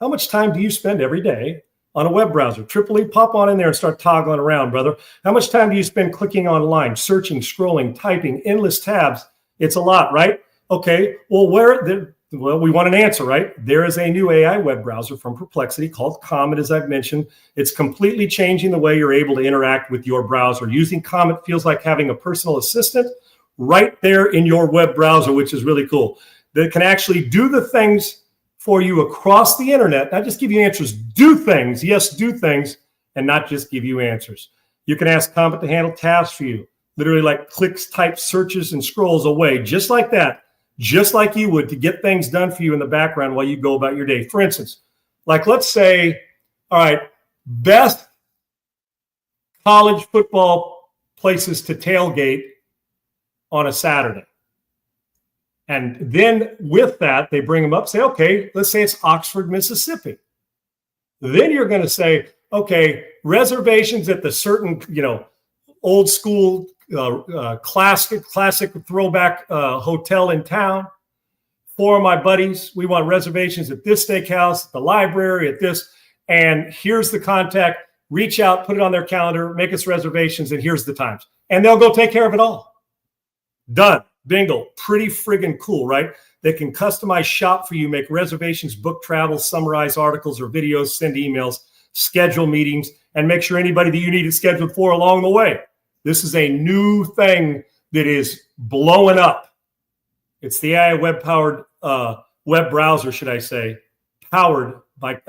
How much time do you spend every day on a web browser? Triple pop on in there and start toggling around, brother. How much time do you spend clicking online, searching, scrolling, typing, endless tabs? It's a lot, right? Okay, well, we want an answer, right? There is a new AI web browser from Perplexity called Comet, as I've mentioned. It's completely changing the way you're able to interact with your browser. Using Comet feels like having a personal assistant right there in your web browser, which is really cool. That can actually do the things for you across the internet, not just give you answers, do things, yes, do things, and not just give you answers. You can ask Comet to handle tasks for you, literally like clicks, types, searches, and scrolls away, just like that, just like you would, to get things done for you in the background while you go about your day. For instance, like let's say, all right, best college football places to tailgate on a Saturday. And then with that, they bring them up, say, okay, let's say it's Oxford, Mississippi. Then you're going to say, okay, reservations at the certain, old school, classic throwback hotel in town. 4 of my buddies, we want reservations at this steakhouse, at the library, at this. And here's the contact. Reach out, put it on their calendar, make us reservations, and here's the times. And they'll go take care of it all. Done. Bingo. Pretty friggin' cool, right? They can customize shop for you, make reservations, book travel, summarize articles or videos, send emails, schedule meetings, and make sure anybody that you need is scheduled for along the way. This is a new thing that is blowing up. It's the AI web-powered web browser, should I say, powered by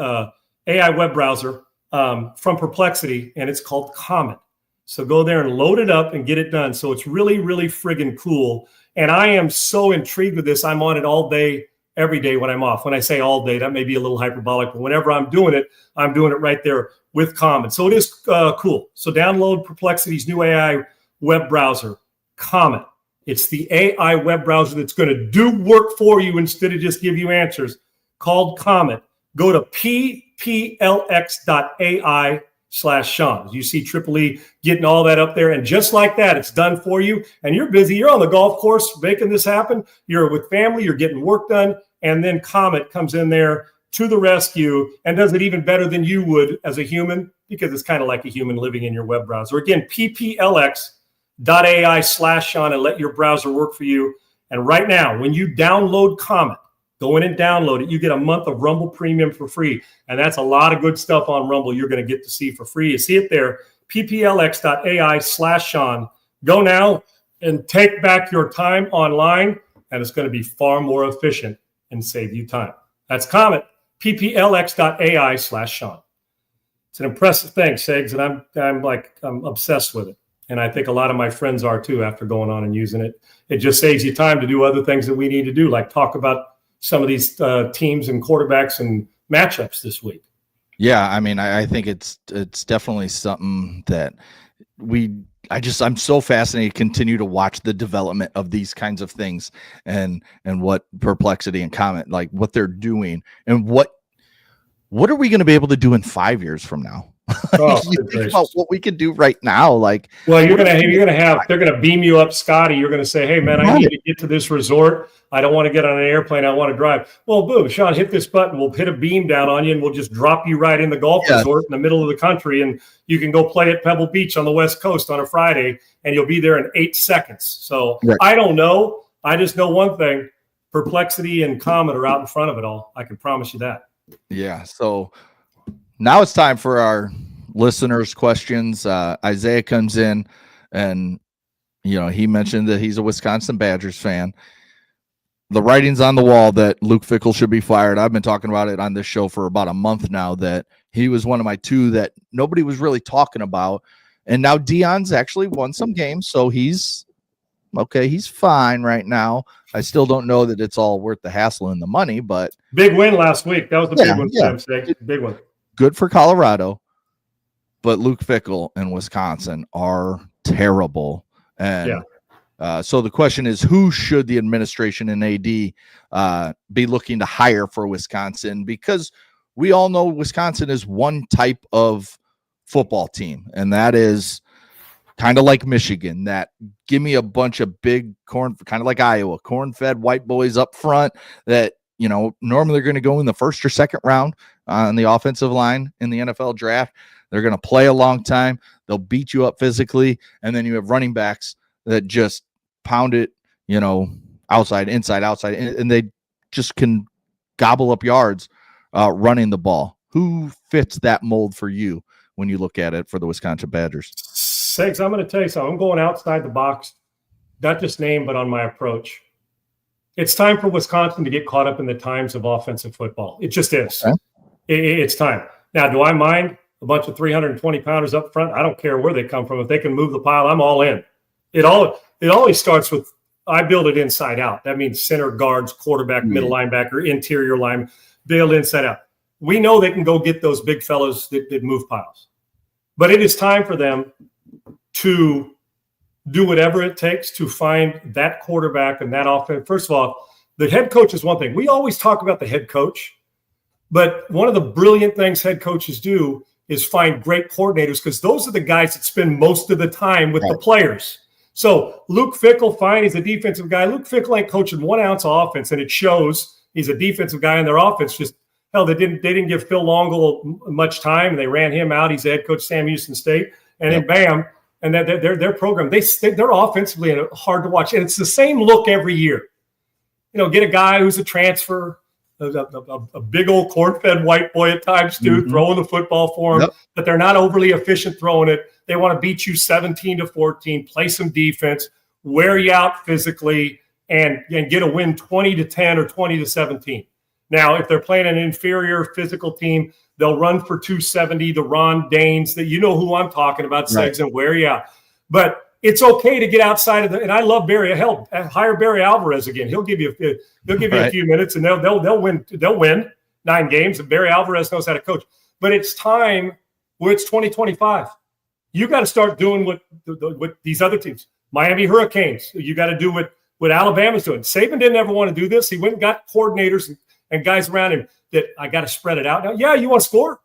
AI web browser from Perplexity, and it's called Comet. So go there and load it up and get it done. So it's really, really friggin' cool. And I am so intrigued with this. I'm on it all day every day when I'm off. When I say all day, that may be a little hyperbolic, but whenever I'm doing it right there with Comet. So it is cool. So download Perplexity's new AI web browser, Comet. It's the AI web browser that's going to do work for you instead of just give you answers, called Comet. Go to pplx.ai/Sean. You see Triple E getting all that up there. And just like that, it's done for you. And you're busy. You're on the golf course making this happen. You're with family. You're getting work done. And then Comet comes in there to the rescue and does it even better than you would as a human, because it's kind of like a human living in your web browser. Again, pplx.ai/Sean, and let your browser work for you. And right now, when you download Comet, go in and download it. You get a month of Rumble Premium for free. And that's a lot of good stuff on Rumble you're going to get to see for free. You see it there, pplx.ai/Sean. Go now and take back your time online, and it's going to be far more efficient and save you time. That's Comet, pplx.ai/Sean. It's an impressive thing, Segs, and I'm obsessed with it. And I think a lot of my friends are too after going on and using it. It just saves you time to do other things that we need to do, like talk about some of these teams and quarterbacks and matchups this week. Yeah, I mean, I think it's definitely something that I'm so fascinated to continue to watch the development of these kinds of things and what Perplexity and Comet, like what they're doing, and what are we going to be able to do in 5 years from now? Oh, you think about what we could do right now. Like, well, they're going to beam you up, Scotty. You're going to say, hey man, I need to get to this resort. I don't want to get on an airplane. I want to drive. Well, boom, Sean, hit this button. We'll hit a beam down on you and we'll just drop you right in the golf resort in the middle of the country. And you can go play at Pebble Beach on the West Coast on a Friday and you'll be there in 8 seconds. So I don't know. I just know one thing. Perplexity and Comet are out in front of it all. I can promise you that. Yeah. So now it's time for our listeners' questions. Isaiah comes in and, he mentioned that he's a Wisconsin Badgers fan. The writing's on the wall that Luke Fickell should be fired. I've been talking about it on this show for about a month now, that he was one of my two that nobody was really talking about. And now Deion's actually won some games, so he's okay. He's fine right now. I still don't know that it's all worth the hassle and the money, but big win last week. That was the big one for them. Big one. Good for Colorado, but Luke Fickell and Wisconsin are terrible. And so the question is, who should the administration and AD be looking to hire for Wisconsin? Because we all know Wisconsin is one type of football team, and that is kind of like Michigan, that give me a bunch of big corn, kind of like Iowa, corn-fed white boys up front that, normally they're going to go in the first or second round on the offensive line in the NFL draft. They're going to play a long time. They'll beat you up physically. And then you have running backs that just pound it, outside, inside, outside, and they just can gobble up yards running the ball. Who fits that mold for you when you look at it for the Wisconsin Badgers? Segs, I'm going to tell you something. I'm going outside the box, not just name, but on my approach. It's time for Wisconsin to get caught up in the times of offensive football. It just is. Okay. It's time. Now, do I mind a bunch of 320-pounders up front? I don't care where they come from. If they can move the pile, I'm all in. It always starts with, I build it inside out. That means center, guards, quarterback, middle linebacker, interior line, build inside out. We know they can go get those big fellows that move piles. But it is time for them to do whatever it takes to find that quarterback and that offense. First of all, the head coach is one thing. We always talk about the head coach, but one of the brilliant things head coaches do is find great coordinators, because those are the guys that spend most of the time with the players. So Luke Fickell, fine, he's a defensive guy. Luke Fickell ain't coaching 1 ounce of offense, and it shows. He's a defensive guy, and their offense just hell. They didn't give Phil Longle much time, and they ran him out. He's the head coach, Sam Houston State, and then bam. And their program, they're offensively hard to watch. And it's the same look every year. Get a guy who's a transfer, a big old corn-fed white boy at times too, throwing the football for them, but they're not overly efficient throwing it. They want to beat you 17-14, play some defense, wear you out physically, and get a win 20-10 or 20-17. Now, if they're playing an inferior physical team, they'll run for 270, the Ron Danes, that who I'm talking about, Segs, and wear you out. But it's okay to get outside of the. And I love Barry. Hell, hire Barry Alvarez again. He'll give you a few minutes, and they'll win. They'll win 9 games. And Barry Alvarez knows how to coach. But it's time where it's 2025. You got to start doing what these other teams, Miami Hurricanes. You got to do what Alabama's doing. Saban didn't ever want to do this. He went and got coordinators and guys around him that I got to spread it out. Now, yeah, you want to score?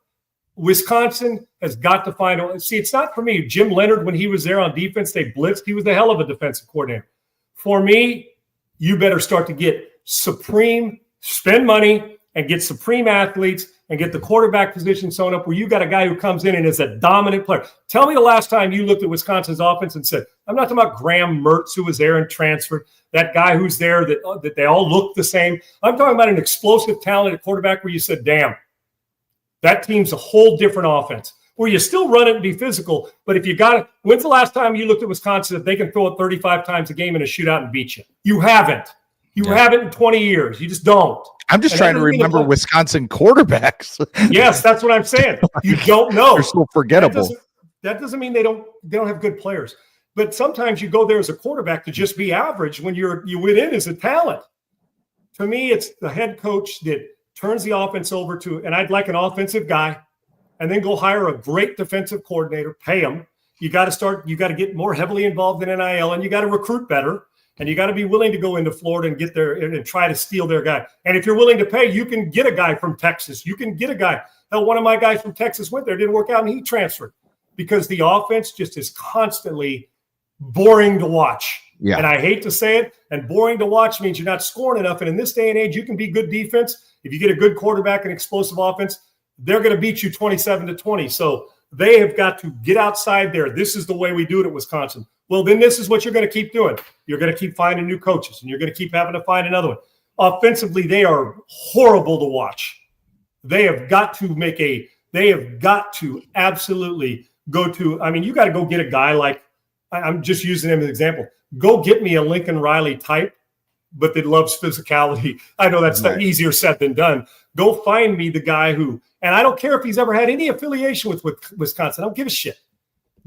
Wisconsin has got to find – see, it's not for me. Jim Leonard, when he was there on defense, they blitzed. He was the hell of a defensive coordinator. For me, you better start to get spend money and get supreme athletes and get the quarterback position sewn up where you got a guy who comes in and is a dominant player. Tell me the last time you looked at Wisconsin's offense and said, I'm not talking about Graham Mertz, who was there and transferred, that guy who's there that they all look the same. I'm talking about an explosive, talented quarterback where you said, damn, that team's a whole different offense where you still run it and be physical. But if you got it, when's the last time you looked at Wisconsin that they can throw it 35 times a game in a shootout and beat you? You haven't. You haven't in 20 years. You just don't. I'm just trying to remember Wisconsin quarterbacks. Yes, that's what I'm saying. You don't know. They're so forgettable. That doesn't mean they don't have good players. But sometimes you go there as a quarterback to just be average when you went in as a talent. To me, it's the head coach that turns the offense over to, and I'd like an offensive guy, and then go hire a great defensive coordinator, pay him. You got to get more heavily involved in NIL, and you got to recruit better. And you got to be willing to go into Florida and get there and try to steal their guy. And if you're willing to pay, you can get a guy from Texas. You can get a guy. Hell, one of my guys from Texas went there, didn't work out, and he transferred because the offense just is constantly boring to watch. Yeah. And I hate to say it, and boring to watch means you're not scoring enough. And in this day and age, you can be good defense. If you get a good quarterback and explosive offense, they're going to beat you 27-20. So they have got to get outside there. This is the way we do it at Wisconsin. Well, then this is what you're going to keep doing. You're going to keep finding new coaches, and you're going to keep having to find another one. Offensively, they are horrible to watch. They have got to absolutely go to – I mean, you got to go get a guy like – I'm just using him as an example. Go get me a Lincoln Riley type, but that loves physicality. I know that's not easier said than done. Go find me the guy who – and I don't care if he's ever had any affiliation with Wisconsin. I don't give a shit.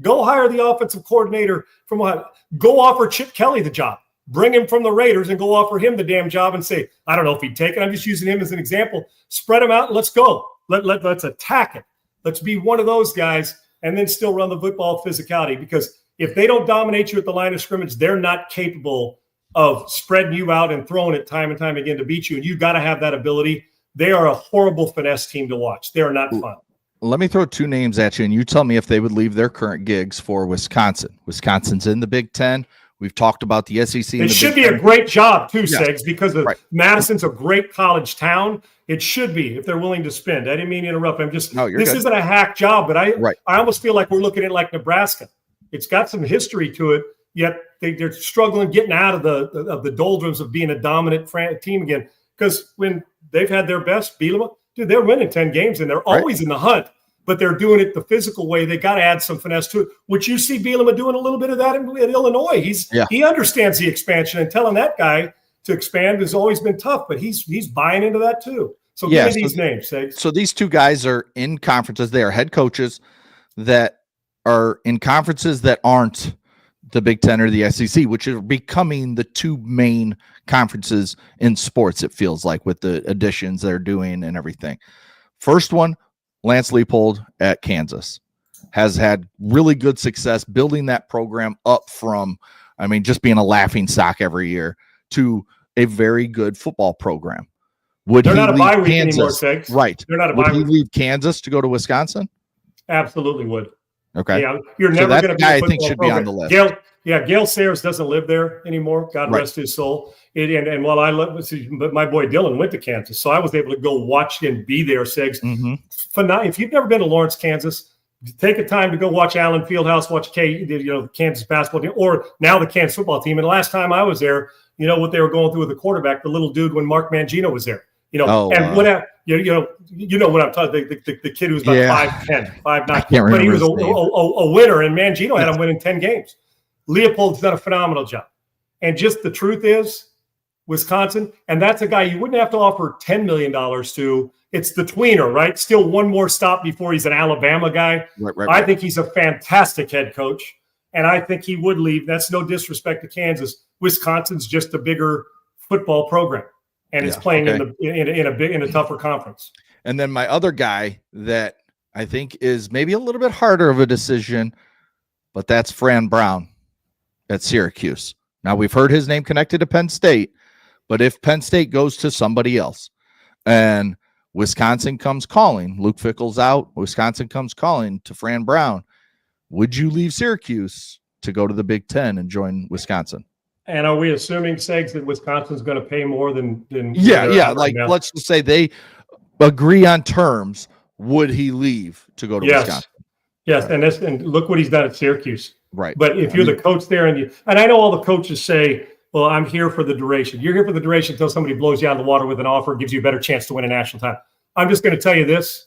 Go hire the offensive coordinator from Ohio. Go offer Chip Kelly the job. Bring him from the Raiders and go offer him the damn job and say, I don't know if he'd take it. I'm just using him as an example. Spread him out and let's go. Let's attack it. Let's be one of those guys and then still run the football physicality, because if they don't dominate you at the line of scrimmage, they're not capable of spreading you out and throwing it time and time again to beat you. And you've got to have that ability. They are a horrible finesse team to watch. They are not fun. Let me throw 2 names at you, and you tell me if they would leave their current gigs for Wisconsin. Wisconsin's in the Big Ten. We've talked about the SEC. It should be a great job, too, Segs, because Madison's a great college town. It should be, if they're willing to spend. I didn't mean to interrupt. This isn't a hack job, but I almost feel like we're looking at it like Nebraska. It's got some history to it, yet they're struggling getting out of the doldrums of being a dominant team again. Because when they've had their best, Bielema, dude, they're winning 10 games, and they're always in the hunt, but they're doing it the physical way. They got to add some finesse to it, which you see Bielema doing a little bit of that in Illinois. He understands the expansion, and telling that guy to expand has always been tough, but he's buying into that too. So give me these names. So these 2 guys are in conferences. They are head coaches that are in conferences that aren't the Big Ten or the SEC, which are becoming the 2 main conferences in sports, it feels like, with the additions they're doing and everything. First one, Lance Leipold at Kansas has had really good success building that program up from, just being a laughing stock every year to a very good football program. They're not a bye week anymore, Segs. Right. They're not a bye week. Would he leave Kansas to go to Wisconsin? Absolutely would. Okay. Yeah, you're never going to be a guy I think should program. Be on the list. Gail Sayers doesn't live there anymore. God rest his soul. And while I love, but my boy Dylan went to Kansas, so I was able to go watch and be there. Segs, if you've never been to Lawrence, Kansas, take a time to go watch Allen Fieldhouse, watch the Kansas basketball team, or now the Kansas football team. And the last time I was there, you know what they were going through with the quarterback, the little dude when Mark Mangino was there. What I'm talking. The kid who was about 5'10", 5'9", but he was a winner, and Mangino had him winning 10 games. Leopold's done a phenomenal job, and just the truth is, Wisconsin, and that's a guy you wouldn't have to offer $10 million to. It's the tweener, right? Still one more stop before he's an Alabama guy. Right. I think he's a fantastic head coach, And I think he would leave. That's no disrespect to Kansas. Wisconsin's just a bigger football program, and it's playing in a tougher conference. And then my other guy that I think is maybe a little bit harder of a decision, but that's Fran Brown at Syracuse. Now, we've heard his name connected to Penn State, but if Penn State goes to somebody else and Wisconsin comes calling, Luke Fickell's out, Wisconsin comes calling to Fran Brown, would you leave Syracuse to go to the Big Ten and join Wisconsin? And are we assuming, Segs, that Wisconsin's going to pay more than like let's just say they agree on terms. Would he leave to go to Wisconsin? Yes, and look what he's done at Syracuse. Right. But if you're the coach there, and I know all the coaches say, well, I'm here for the duration. You're here for the duration until somebody blows you out of the water with an offer and gives you a better chance to win a national title. I'm just going to tell you this.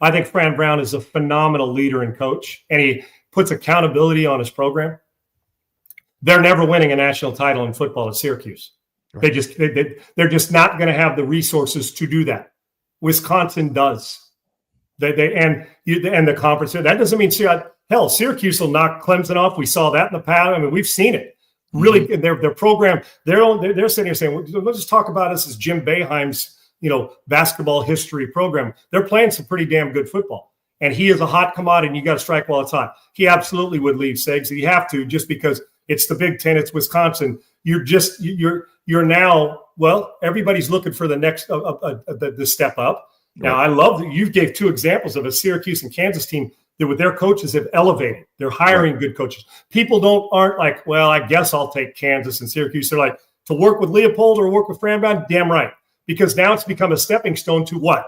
I think Fran Brown is a phenomenal leader and coach, and he puts accountability on his program. They're never winning a national title in football at Syracuse. Right. They're just not going to have the resources to do that. Wisconsin does. And the conference. That doesn't mean Syracuse will knock Clemson off. We saw that in the past. I mean, we've seen it. Really, their program. They're sitting here saying, well, let's just talk about this as Jim Boeheim's basketball history program. They're playing some pretty damn good football, and he is a hot commodity. And you got to strike while it's hot. He absolutely would leave, Segs. You have to, just because it's the Big Ten. It's Wisconsin. You're now. Well, everybody's looking for the next the step up. Now, I love that you gave two examples of a Syracuse and Kansas team that with their coaches have elevated. They're hiring good coaches. People aren't like, well, I guess I'll take Kansas and Syracuse. They're like, to work with Leopold or work with Fran Brown, damn right. Because now it's become a stepping stone to what?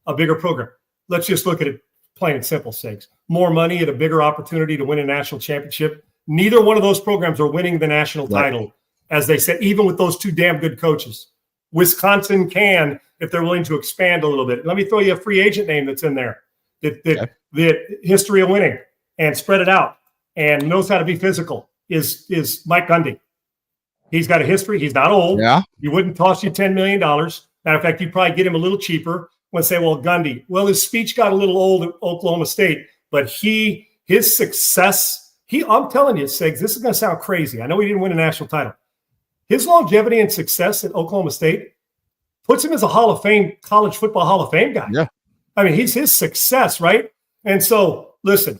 A bigger program. Let's just look at it plain and simple, Segs. More money at a bigger opportunity to win a national championship. Neither one of those programs are winning the national title, as they said, even with those two damn good coaches. Wisconsin can, if they're willing to expand a little bit. Let me throw you a free agent name that's in there. The history of winning and spread it out and knows how to be physical is Mike Gundy. He's got a history. He's not old. Yeah. He wouldn't toss you $10 million. Matter of fact, you'd probably get him a little cheaper. When say, well, Gundy, well, his speech got a little old at Oklahoma State, but his success, I'm telling you, Segs, this is going to sound crazy. I know he didn't win a national title. His longevity and success at Oklahoma State puts him as a college football Hall of Fame guy. Yeah. I mean, his success, right? And so, listen,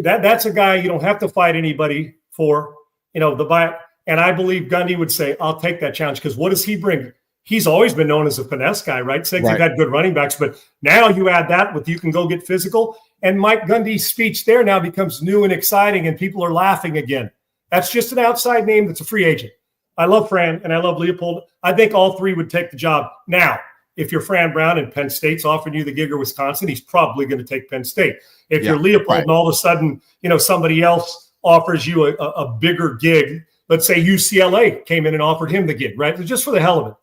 that's a guy you don't have to fight anybody for, and I believe Gundy would say, I'll take that challenge, because what does he bring? He's always been known as a finesse guy, right? They've had good running backs, but now you add that with you can go get physical, and Mike Gundy's speech there now becomes new and exciting, and people are laughing again. That's just an outside name that's a free agent. I love Fran, and I love Leopold. I think all three would take the job. Now, if you're Fran Brown and Penn State's offering you the gig or Wisconsin, he's probably going to take Penn State. If you're Leopold and all of a sudden, somebody else offers you a bigger gig, let's say UCLA came in and offered him the gig, right? Just for the hell of it.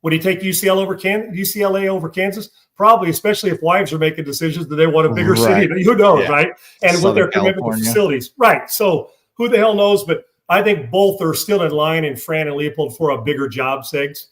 Would he take UCLA over Kansas? Probably, especially if wives are making decisions that they want a bigger city. Who knows, right? And with their commitment to facilities. Right. So who the hell knows? But I think both are still in line in Fran and Leopold for a bigger job, Segs.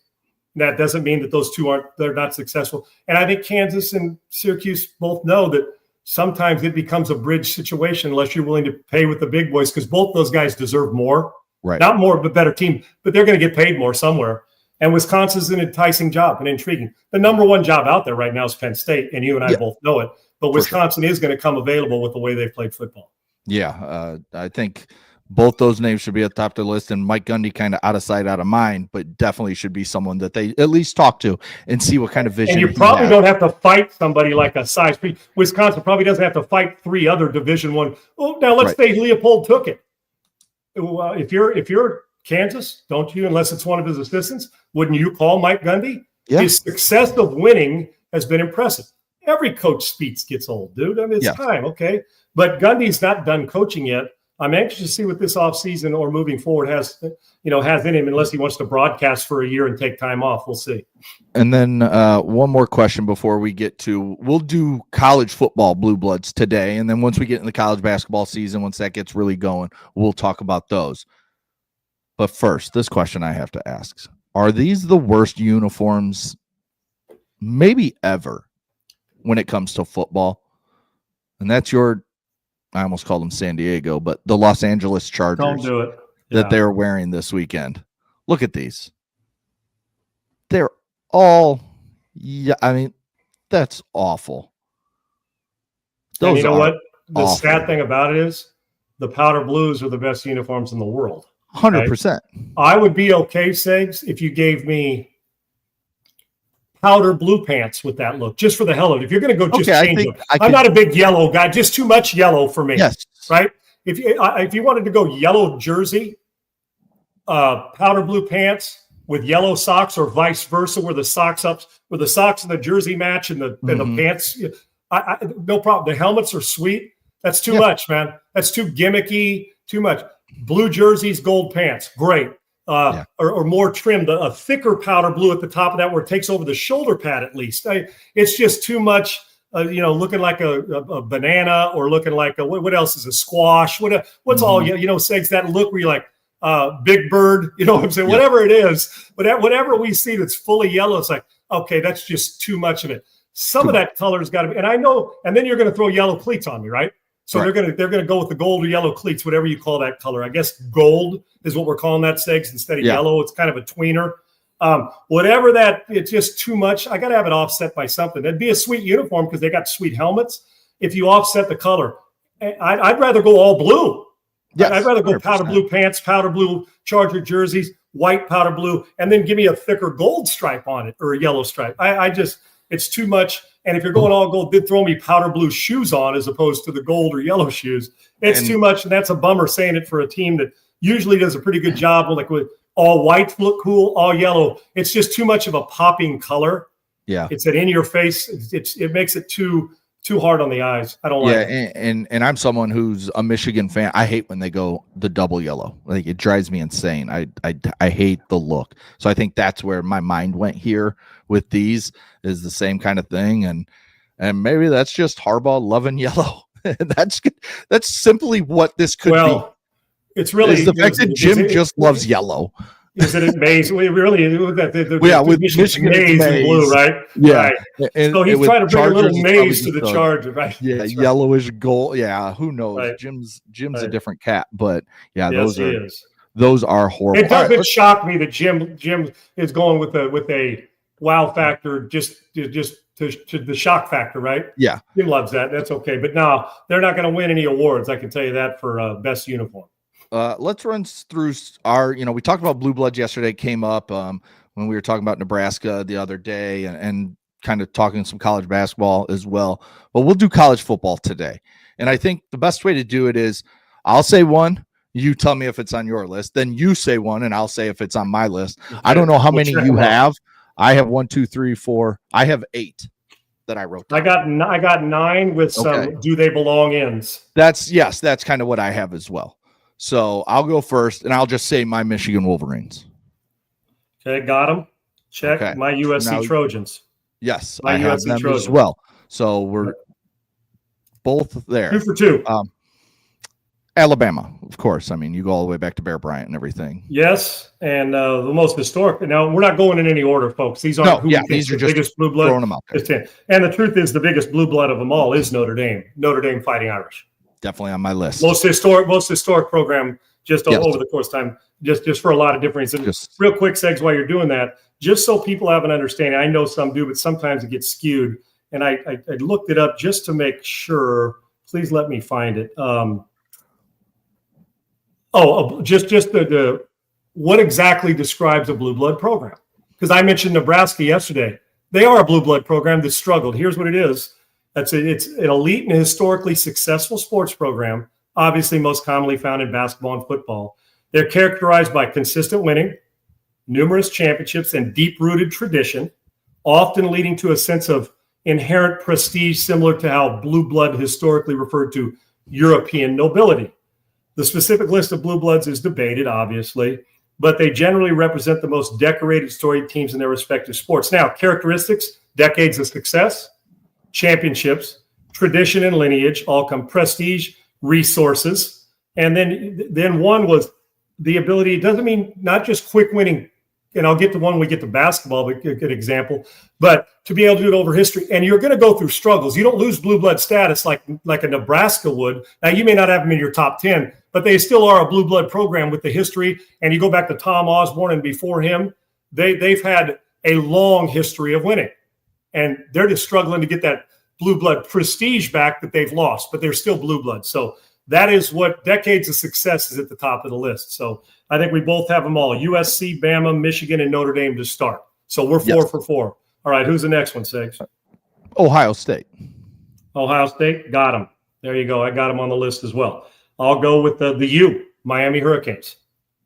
That doesn't mean that those two they're not successful. And I think Kansas and Syracuse both know that sometimes it becomes a bridge situation unless you're willing to pay with the big boys, because both those guys deserve more. Right. Not more, but better team. But they're going to get paid more somewhere. And Wisconsin's an enticing job and intriguing. The number one job out there right now is Penn State, and you and I both know it. But Wisconsin is going to come available with the way they've played football. Yeah, I think both those names should be at the top of the list, and Mike Gundy kind of out of sight, out of mind, but definitely should be someone that they at least talk to and see what kind of vision. And you probably don't have to fight somebody like a size 3. Wisconsin probably doesn't have to fight 3 other Division I. Oh, now let's say Leopold took it. If you're Kansas, don't you, unless it's one of his assistants, wouldn't you call Mike Gundy? Yeah. His success of winning has been impressive. Every coach speech gets old, dude. I mean, it's time, okay? But Gundy's not done coaching yet. I'm anxious to see what this offseason or moving forward has in him, unless he wants to broadcast for a year and take time off. We'll see. And then one more question before we get to, we'll do college football Blue Bloods today. And then once we get in the college basketball season, once that gets really going, we'll talk about those. But first, this question I have to ask. Are these the worst uniforms maybe ever when it comes to football? And that's your I almost called them San Diego, but the Los Angeles Chargers. Don't do it. That they're wearing this weekend. Look at these. They're all, I mean, that's awful. And you know what? The sad thing about it is the powder blues are the best uniforms in the world. 100%. I would be okay, Segs, if you gave me powder blue pants with that look, just for the hell of it. If you're going to go just change them. I'm not a big yellow guy, just too much yellow for me. Yes. Right? If you wanted to go yellow jersey, powder blue pants with yellow socks, or vice versa, where the socks and the jersey match and the pants, no problem. The helmets are sweet. That's too much, man. That's too gimmicky, too much. Blue jerseys, gold pants, great. Or more trimmed, a thicker powder blue at the top of that where it takes over the shoulder pad at least. It's just too much, looking like a banana, or looking like what else is a squash? What's all, Segs, that look where you're like, Big Bird, you know what I'm saying? Yeah. Whatever it is, whatever we see that's fully yellow, it's like, okay, that's just too much of it. Some of that color's got to be, and I know, and then you're going to throw yellow cleats on me, right? So they're going to go with the gold or yellow cleats, whatever you call that color. I guess gold is what we're calling that, Segs, instead of yellow. It's kind of a tweener. Whatever that, it's just too much. I got to have it offset by something. It'd be a sweet uniform because they got sweet helmets. If you offset the color, I'd rather go all blue. Yes, I'd rather go 100%. Powder blue pants, powder blue Charger jerseys, white powder blue, and then give me a thicker gold stripe on it, or a yellow stripe. It's too much. And if you're going all gold, then throw me powder blue shoes on as opposed to the gold or yellow shoes. It's too much, and that's a bummer saying it for a team that usually does a pretty good job with all white look cool, all yellow. It's just too much of a popping color. Yeah. It's an in your face. It makes it too hard on the eyes. I don't like it. And I'm someone who's a Michigan fan. I hate when they go the double yellow. Like, it drives me insane. I hate the look. So I think that's where my mind went here with these, is the same kind of thing. And maybe that's just Harbaugh loving yellow. that's simply what this could be. It's really the fact that Jim just loves yellow. Is it maize? We really with Michigan maize and blue, right? Yeah. Right. So he's trying to bring a little maize to the Charger, right? Yeah, right. Yellowish gold. Yeah, who knows? Right. Jim's a different cat, but yeah, yes, those are horrible. It doesn't shock me that Jim is going with a wow factor, just to the shock factor, right? Yeah, Jim loves that. That's okay, but no, they're not going to win any awards. I can tell you that for best uniform. Let's run through our, we talked about blue bloods yesterday, came up when we were talking about Nebraska the other day, and kind of talking some college basketball as well. But we'll do college football today. And I think the best way to do it is I'll say one, you tell me if it's on your list, then you say one, and I'll say if it's on my list. Okay. I don't know how many you have. I have 1, 2, 3, 4. I have 8 that I wrote down. I got 9 with some do they belong ins. That's kind of what I have as well. So I'll go first, and I'll just say my Michigan Wolverines. Okay, got them. Check. Okay. My USC Trojans. Yes, I have them Trojans as well. So we're both there. 2 for 2. Alabama, of course. I mean, you go all the way back to Bear Bryant and everything. Yes, and the most historic. Now, we're not going in any order, folks. These aren't these are the just biggest blue blood. Throwing them out there. And the truth is, the biggest blue blood of them all is Notre Dame. Notre Dame Fighting Irish. Definitely on my list. Most historic program over the course of time, just for a lot of different reasons. Real quick, Segs, while you're doing that, just so people have an understanding. I know some do, but sometimes it gets skewed. And I looked it up just to make sure. Please let me find it. Just the what exactly describes a blue blood program? Because I mentioned Nebraska yesterday. They are a blue blood program that struggled. Here's what it is. It's an elite and historically successful sports program, obviously most commonly found in basketball and football. They're characterized by consistent winning, numerous championships, and deep-rooted tradition, often leading to a sense of inherent prestige similar to how blue blood historically referred to European nobility. The specific list of blue bloods is debated, obviously, but they generally represent the most decorated, storied teams in their respective sports. Now, characteristics, decades of success, championships, tradition and lineage, all come prestige, resources. And then one was the ability, it doesn't mean not just quick winning and I'll get to one when we get to basketball, but a good example. But to be able to do it over history, and you're going to go through struggles. You don't lose blue blood status like a Nebraska would. Now, you may not have them in your top 10, but they still are a blue blood program with the history. And you go back to Tom Osborne and before him, they've had a long history of winning. And they're just struggling to get that blue blood prestige back that they've lost, but they're still blue blood. So that is what decades of success is at the top of the list. So I think we both have them all: USC, Bama, Michigan, and Notre Dame to start. So we're 4 for 4. All right, who's the next one, Sigs? Ohio State. Ohio State, got them. There you go. I got them on the list as well. I'll go with the U, Miami Hurricanes.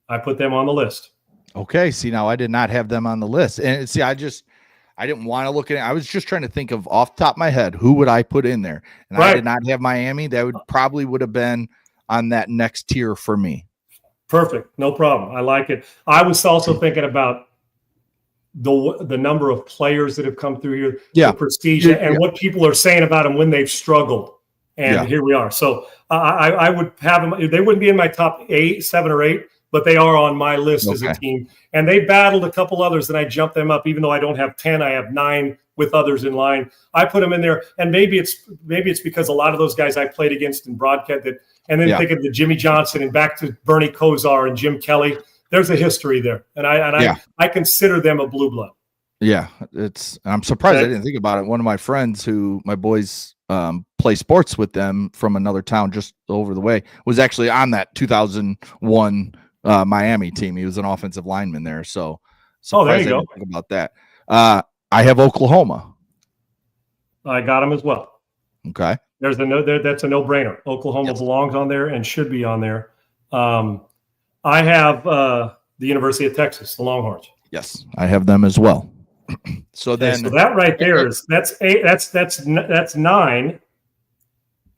I put them on the list. Okay, see, now I did not have them on the list. And see, I didn't want to look at it. I was just trying to think of off the top of my head, who would I put in there? And I did not have Miami. That would have been on that next tier for me. Perfect. No problem. I like it. I was also thinking about the number of players that have come through here, the prestige, and what people are saying about them when they've struggled. And here we are. So I would have them. They wouldn't be in my top 8, 7, or 8, but they are on my list as a team. And they battled a couple others, and I jumped them up. Even though I don't have 10, I have 9 with others in line. I put them in there, and maybe it's because a lot of those guys I played against in broadcast and then think of the Jimmy Johnson and back to Bernie Kosar and Jim Kelly. There's a history there, and I consider them a blue blood. Yeah, I'm surprised I didn't think about it. One of my friends, my boys play sports with them from another town just over the way, was actually on that 2001 Miami team. He was an offensive lineman there. So there you go. I didn't think about that. I have Oklahoma. I got them as well. Okay. That's a no-brainer. Oklahoma belongs on there and should be on there. I have the University of Texas, the Longhorns. Yes, I have them as well. So that right there that's 8. That's 9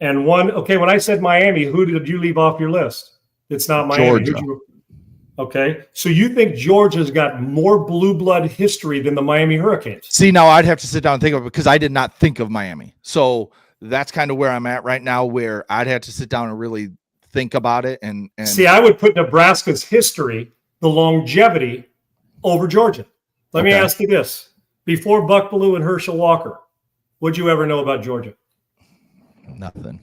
and 1. Okay, when I said Miami, who did you leave off your list? It's not Miami. Georgia. Okay, so you think Georgia's got more blue blood history than the Miami Hurricanes? See, now I'd have to sit down and think of it because I did not think of Miami. So that's kind of where I'm at right now, where I'd have to sit down and really think about it. And see, I would put Nebraska's history, the longevity, over Georgia. Let me ask you this: before Buck Bellew and Herschel Walker, what'd you ever know about Georgia? Nothing.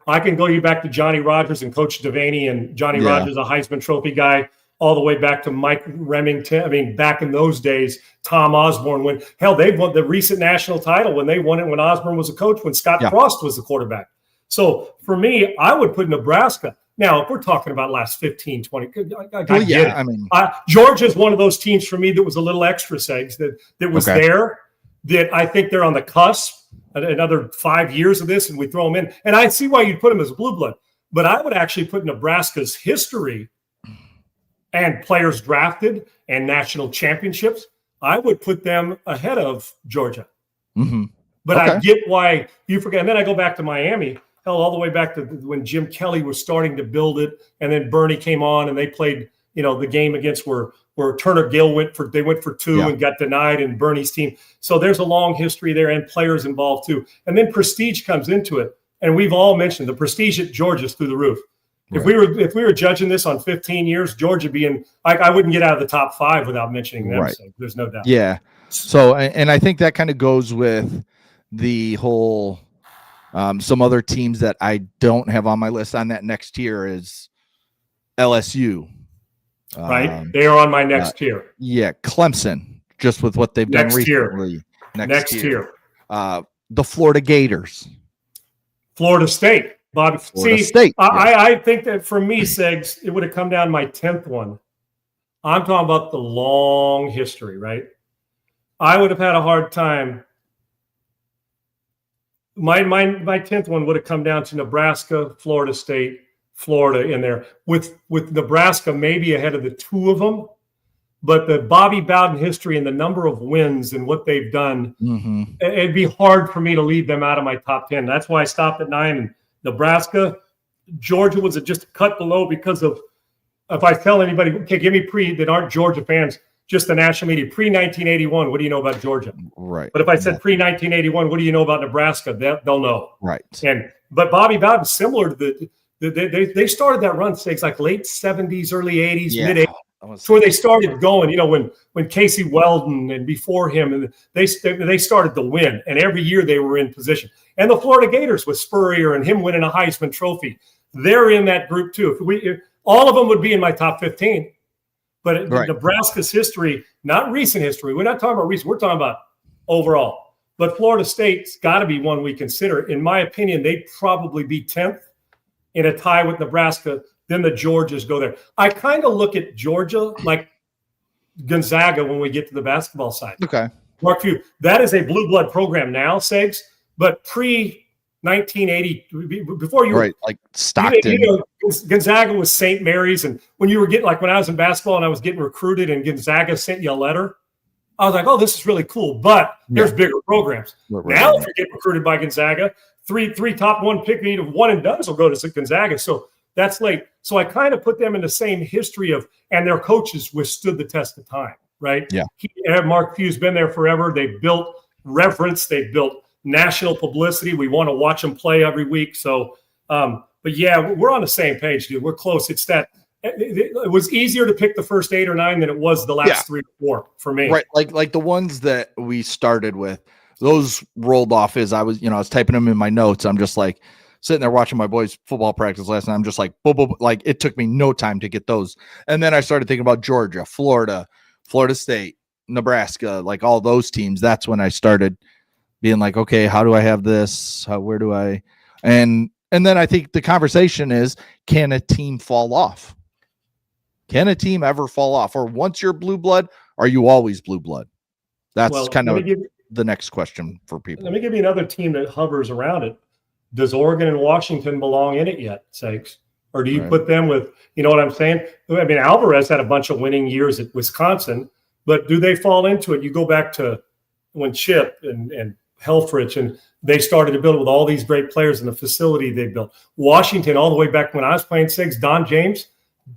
I can go you back to Johnny Rodgers and Coach Devaney, and Johnny Rodgers, a Heisman Trophy guy, all the way back to Mike Remington. I mean, back in those days, Tom Osborne, they won the recent national title when they won it when Osborne was a coach, when Scott Frost was the quarterback. So for me, I would put Nebraska. Now, if we're talking about last 15, 20, I get it. I mean, Georgia's one of those teams for me that was a little extra, Segs, that was there, that I think they're on the cusp. Another 5 years of this, and we throw them in. And I see why you'd put them as a blue blood. But I would actually put Nebraska's history and players drafted and national championships, I would put them ahead of Georgia. Mm-hmm. But I get why you forget. And then I go back to Miami, all the way back to when Jim Kelly was starting to build it, and then Bernie came on and they played, the game against where Turner Gill went for 2 and got denied, and Bernie's team. So there's a long history there and players involved too. And then prestige comes into it. And we've all mentioned the prestige at Georgia's through the roof. Right. If we were judging this on 15 years, Georgia being I wouldn't get out of the top 5 without mentioning them. Right. So there's no doubt. Yeah. So and I think that kind of goes with the whole some other teams that I don't have on my list on that next tier is LSU. Right. They are on my next tier. Yeah. Clemson, just with what they've done recently. Next tier. The Florida Gators. Florida State. Bobby. Florida State. I think that for me, Segs, it would have come down my 10th one. I'm talking about the long history, right? I would have had a hard time. My 10th one would have come down to Nebraska, Florida State, Florida in there, with Nebraska maybe ahead of the 2 of them. But the Bobby Bowden history and the number of wins and what they've done, it'd be hard for me to leave them out of my top 10. That's why I stopped at 9. And Nebraska, Georgia was just a cut below because of, if I tell anybody, okay, give me that aren't Georgia fans, just the national media, pre-1981, what do you know about Georgia? Right. But if I said pre-1981, what do you know about Nebraska? They'll know. Right. But Bobby Bowden's similar to they started that run, say it's like late 70s, early 80s, mid 80s. It's where they started going, when Casey Weldon and before him, and they started to win, and every year they were in position. And the Florida Gators with Spurrier and him winning a Heisman Trophy, they're in that group too. If all of them would be in my top 15. But Nebraska's history, not recent history, we're not talking about recent, we're talking about overall. But Florida State's got to be one we consider. In my opinion, they'd probably be 10th in a tie with Nebraska. Then the Georgias go there. I kind of look at Georgia like Gonzaga when we get to the basketball side. Okay. Mark Few, that is a blue blood program now, Segs, but pre-1980, before you were like Stockton. Gonzaga was St. Mary's, and when you were getting, like when I was in basketball and I was getting recruited and Gonzaga sent you a letter, I was like, oh, this is really cool, but there's bigger programs. Now if you get recruited by Gonzaga, three top one pick, one and done will go to Gonzaga. So that's late. So I kind of put them in the same history of, and their coaches withstood the test of time, right? Yeah. Mark Few's been there forever. They've built reverence. They've built national publicity. We want to watch them play every week. So, but yeah, we're on the same page, dude. We're close. It's that it was easier to pick the first 8 or 9 than it was the last 3 or 4 for me. Right. Like the ones that we started with, those rolled off as I was typing them in my notes. I'm just like sitting there watching my boys football practice last night. I'm just like, like it took me no time to get those. And then I started thinking about Georgia, Florida State, Nebraska, like all those teams. That's when I started being like, okay, how do I have this? Where do I? And then I think the conversation is, can a team fall off? Can a team ever fall off? Or once you're blue blood, are you always blue blood? That's kind of the next question for people. Let me give you another team that hovers around it. Does Oregon and Washington belong in it yet, Sakes? Or do you put them with, you know what I'm saying? I mean, Alvarez had a bunch of winning years at Wisconsin, but do they fall into it? You go back to when Chip and Helfrich and they started to build it with all these great players in the facility they built. Washington, all the way back when I was playing Sigs, Don James,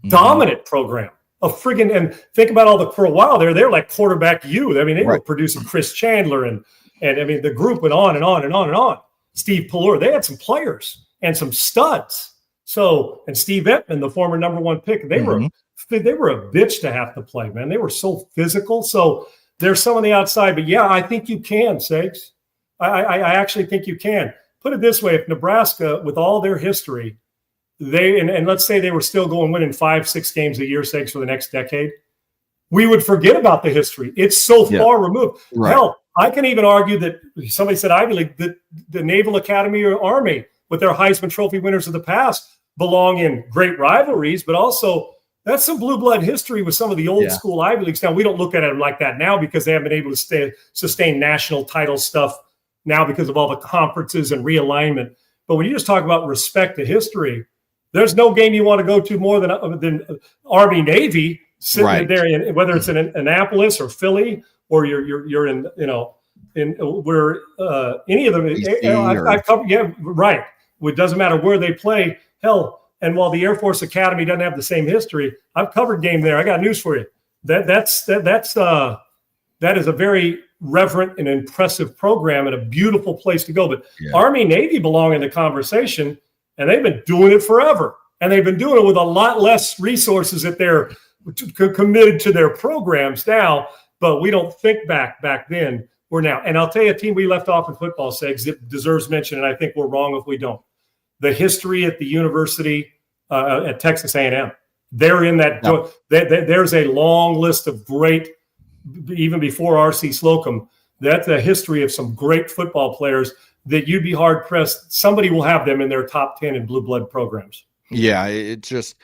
dominant program. And think about for a while they're like quarterback U. I mean, they were producing Chris Chandler and I mean, the group went on and on and on and on. Steve Pallure, they had some players and some studs. So, and Steve Ettman, the former #1 pick, they were a bitch to have to play, man. They were so physical. So there's some on the outside, but yeah, I think you can, Sakes. I actually think you can. Put it this way, if Nebraska, with all their history, and let's say they were still winning 5-6 games a year, Sakes, for the next decade, we would forget about the history. It's so far removed. Right. Hell, I can even argue that somebody said Ivy League, that the Naval Academy or Army, with their Heisman Trophy winners of the past, belong in great rivalries, but also that's some blue blood history with some of the old school Ivy Leagues. Now, we don't look at them like that now because they haven't been able to sustain national title stuff now because of all the conferences and realignment. But when you just talk about respect to history, there's no game you want to go to more than Army Navy sitting there, whether it's in Annapolis or Philly or you're in where any of them. I've covered, It doesn't matter where they play. Hell, and while the Air Force Academy doesn't have the same history, I've covered game there. I got news for you. That is a very reverent and impressive program and a beautiful place to go. But Army Navy belong in the conversation, and they've been doing it forever. And they've been doing it with a lot less resources that they're committed to their programs now. But we don't think back then. We're now. And I'll tell you a team we left off in football, Segs, that deserves mention, and I think we're wrong if we don't. The history at the university at Texas A&M. They're in that. No. There's a long list of great, even before R.C. Slocum, that's a history of some great football players that you'd be hard-pressed. Somebody will have them in their top 10 in blue blood programs. Yeah, it's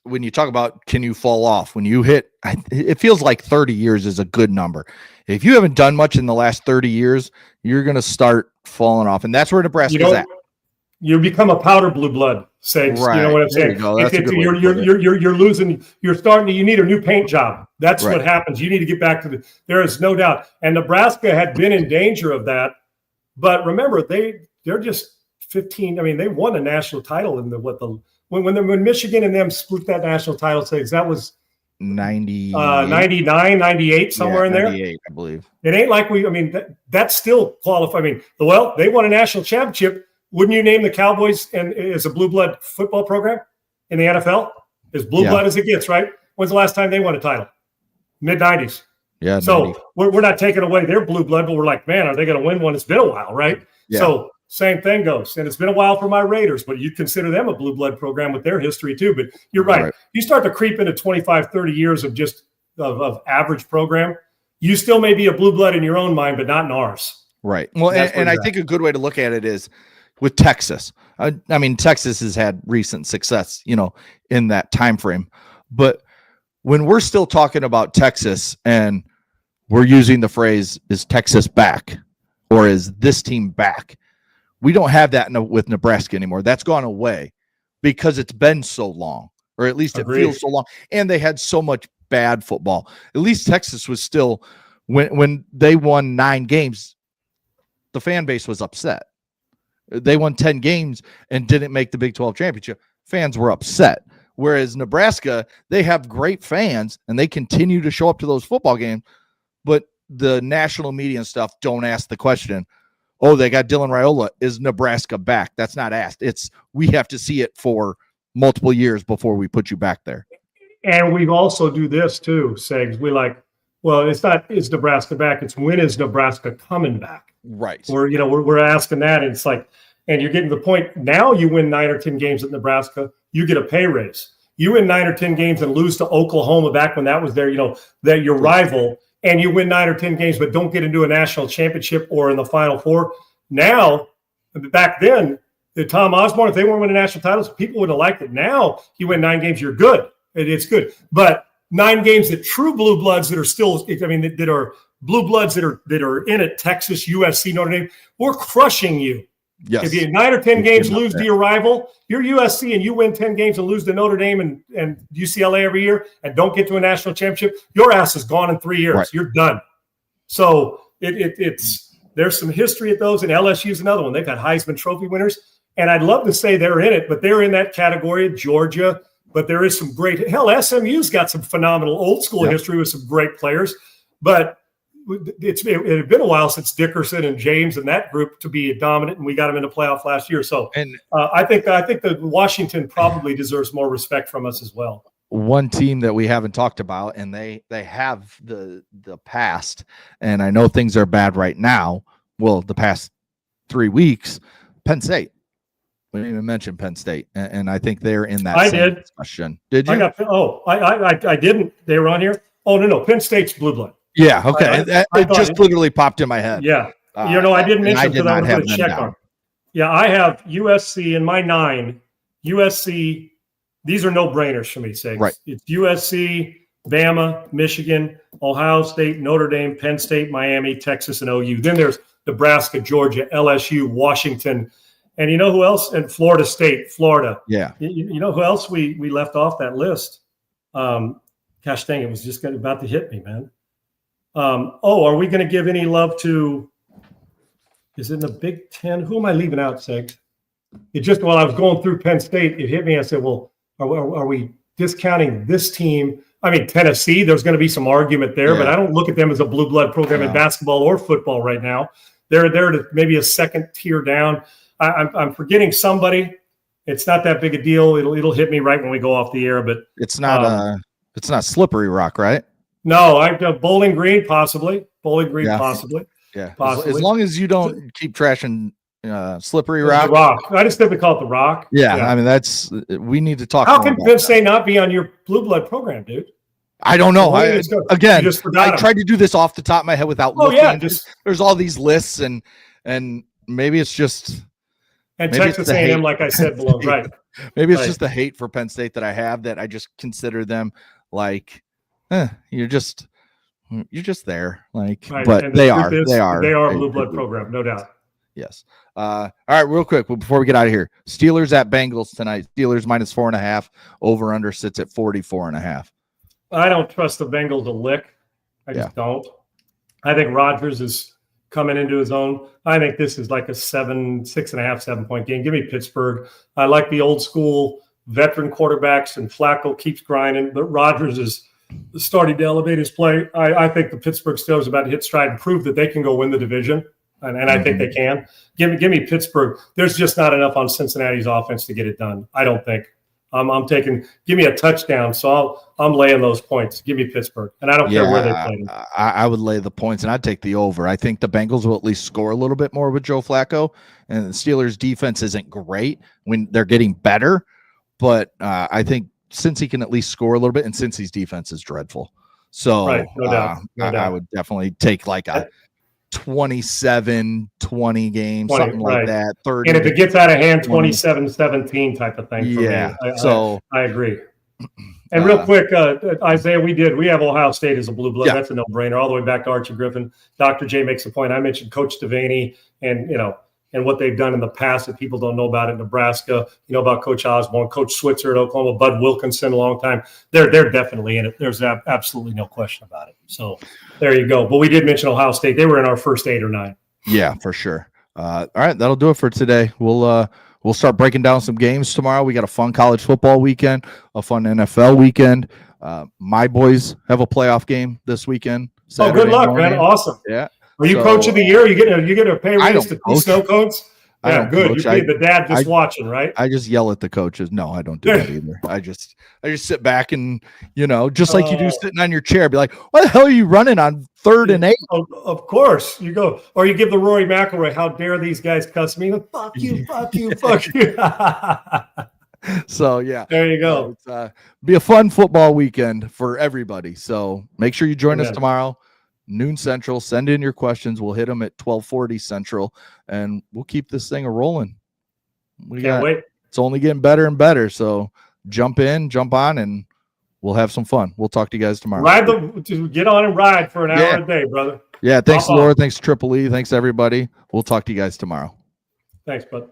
when you talk about can you fall off, when you hit, it feels like 30 years is a good number. If you haven't done much in the last 30 years, you're going to start falling off. And that's where Nebraska's at. You become a powder blue blood, say. Right. You know what I'm saying? You're losing. You need a new paint job. That's what happens. You need to get back to there is no doubt. And Nebraska had been in danger of that. But remember, they're just 15. I mean, they won a national title in when Michigan and them split that national title. That was 99, 98, somewhere in there. 98, I believe. It ain't like that's still qualified. They won a national championship. Wouldn't you name the Cowboys as a blue blood football program in the NFL? As blue blood as it gets, right? When's the last time they won a title? Mid-90s. Yeah. So 90. we're not taking away their blue blood, but we're like, man, are they going to win one? It's been a while, right? Yeah. So same thing goes. And it's been a while for my Raiders, but you'd consider them a blue blood program with their history too. But you're right. You start to creep into 25, 30 years of just of average program, you still may be a blue blood in your own mind, but not in ours. Right. Well, and I think a good way to look at it is with Texas. I mean, Texas has had recent success, in that time frame. But when we're still talking about Texas and we're using the phrase, is Texas back or is this team back? We don't have that with Nebraska anymore. That's gone away because it's been so long, or at least it feels so long. And they had so much bad football. At least Texas was still, when they won 9 games, the fan base was upset. They won 10 games and didn't make the Big 12 championship. Fans were upset. Whereas Nebraska, they have great fans and they continue to show up to those football games, but the national media and stuff don't ask the question, oh, they got Dylan Raiola. Is Nebraska back? That's not asked. It's, we have to see it for multiple years before we put you back there. And we also do this too, Segs. We like, well, it's not, is Nebraska back? It's when is Nebraska coming back? Right. We're asking that. And it's like, and you're getting to the point now you win 9 or 10 games at Nebraska, you get a pay raise. You win 9 or 10 games and lose to Oklahoma back when that was there, that your rival, and you win 9 or 10 games, but don't get into a national championship or in the Final Four. Now, back then, the Tom Osborne, if they weren't winning national titles, people would have liked it. Now you win 9 games, you're good. It's good. But 9 games that true blue bloods that are still, that are blue bloods that are in it, Texas, USC, Notre Dame, we're crushing you. Yes. If you 9 or 10 games lose to your rival, you're USC and you win 10 games and lose to Notre Dame and UCLA every year and don't get to a national championship, your ass is gone in 3 years. Right. You're done. So it's there's some history at those, and LSU's another one. They've had Heisman Trophy winners, and I'd love to say they're in it, but they're in that category. Georgia, but there is some great. Hell, SMU's got some phenomenal old school history with some great players, but it had been a while since Dickerson and James and that group to be dominant, and we got them in the playoff last year. So, I think that Washington probably deserves more respect from us as well. One team that we haven't talked about, and they have the past, and I know things are bad right now. Well, the past 3 weeks, Penn State. We didn't even mention Penn State, and I think they're in that discussion. Did you? I didn't. They were on here. Oh no, Penn State's blue blood. Yeah, okay. It just literally popped in my head. Yeah. I didn't mention because I wanted to check on. Yeah, I have USC in my 9. USC, these are no-brainers for me, Segs. Right. It's USC, Bama, Michigan, Ohio State, Notre Dame, Penn State, Miami, Texas, and OU. Then there's Nebraska, Georgia, LSU, Washington, and you know who else? And Florida State, Florida. Yeah. You know who else we left off that list? Gosh dang, it was just about to hit me, man. Are we going to give any love to, is it in the Big Ten? Who am I leaving out, Seg? It just, while I was going through Penn State, it hit me. I said, well, are we discounting this team? I mean, Tennessee, there's going to be some argument there, but I don't look at them as a blue blood program in basketball or football right now. They're to maybe a second tier down. I'm forgetting somebody. It's not that big a deal. It'll hit me right when we go off the air, but it's not Slippery Rock, right? No, Bowling Green, possibly. Possibly. Yeah. Possibly. As long as you don't keep trashing Slippery Rock. The Rock. I just simply call it the Rock. Yeah. I mean, we need to talk. How can Penn State not be on your blue blood program, dude? I don't know. I tried to do this off the top of my head without looking. Yeah, there's all these lists, and maybe it's just. And Texas A&M, like I said below, right? Maybe it's just the hate for Penn State that I have, that I just consider them like. You're just there, but they are a blue blood program, no doubt. Yes. All right, real quick before we get out of here, Steelers at Bengals tonight. Steelers -4.5. Over under sits at 44.5. I don't trust the Bengals a lick. I just don't. I think Rodgers is coming into his own. I think this is like a 6.5, 7 point game. Give me Pittsburgh. I like the old school veteran quarterbacks, and Flacco keeps grinding, but Rodgers is starting to elevate his play. I think the Pittsburgh Steelers are about to hit stride and prove that they can go win the division, and I think they can. Give me Pittsburgh. There's just not enough on Cincinnati's offense to get it done, I don't think. I'm taking. Give me a touchdown, so I'm laying those points. Give me Pittsburgh, and I don't care where they play them. I would lay the points, and I'd take the over. I think the Bengals will at least score a little bit more with Joe Flacco, and the Steelers' defense isn't great when they're getting better, but I think Cincy can at least score a little bit, and Cincy's defense is dreadful. So right, no doubt. I would definitely take like a 27-20 game, something like that. 30, and if it gets out of hand, 27-17 type of thing. For yeah. Me. I agree. And real quick, Isaiah, we have Ohio State as a blue blood. Yeah. That's a no-brainer. All the way back to Archie Griffin. Dr. J makes a point. I mentioned Coach Devaney and what they've done in the past that people don't know about in Nebraska. You know about Coach Osborne, Coach Switzer at Oklahoma, Bud Wilkinson a long time. They're definitely in it. There's absolutely no question about it. So there you go. But we did mention Ohio State. They were in our first 8 or 9. Yeah, for sure. All right, that'll do it for today. We'll start breaking down some games tomorrow. We got a fun college football weekend, a fun NFL weekend. My boys have a playoff game this weekend. Saturday good luck, morning. Man. Awesome. Yeah. Are you coach of the year? You get a pay raise to snow coats? Yeah, good. You be the dad just watching, right? I just yell at the coaches. No, I don't do that either. I just sit back and just like you do sitting on your chair, be like, "What the hell are you running on 3rd and 8?" Of course, you go, or you give the Rory McIlroy, "How dare these guys cuss me?" Fuck you, fuck you, fuck you. So yeah, there you go. Be a fun football weekend for everybody. So make sure you join us tomorrow. Noon Central. Send in your questions. We'll hit them at 12:40 Central, and we'll keep this thing a rolling. Can't wait. It's only getting better and better. So jump on, and we'll have some fun. We'll talk to you guys tomorrow. Get on and ride for an hour a day, brother. Yeah. Thanks, Laura. Thanks, Triple E. Thanks, everybody. We'll talk to you guys tomorrow. Thanks, bud.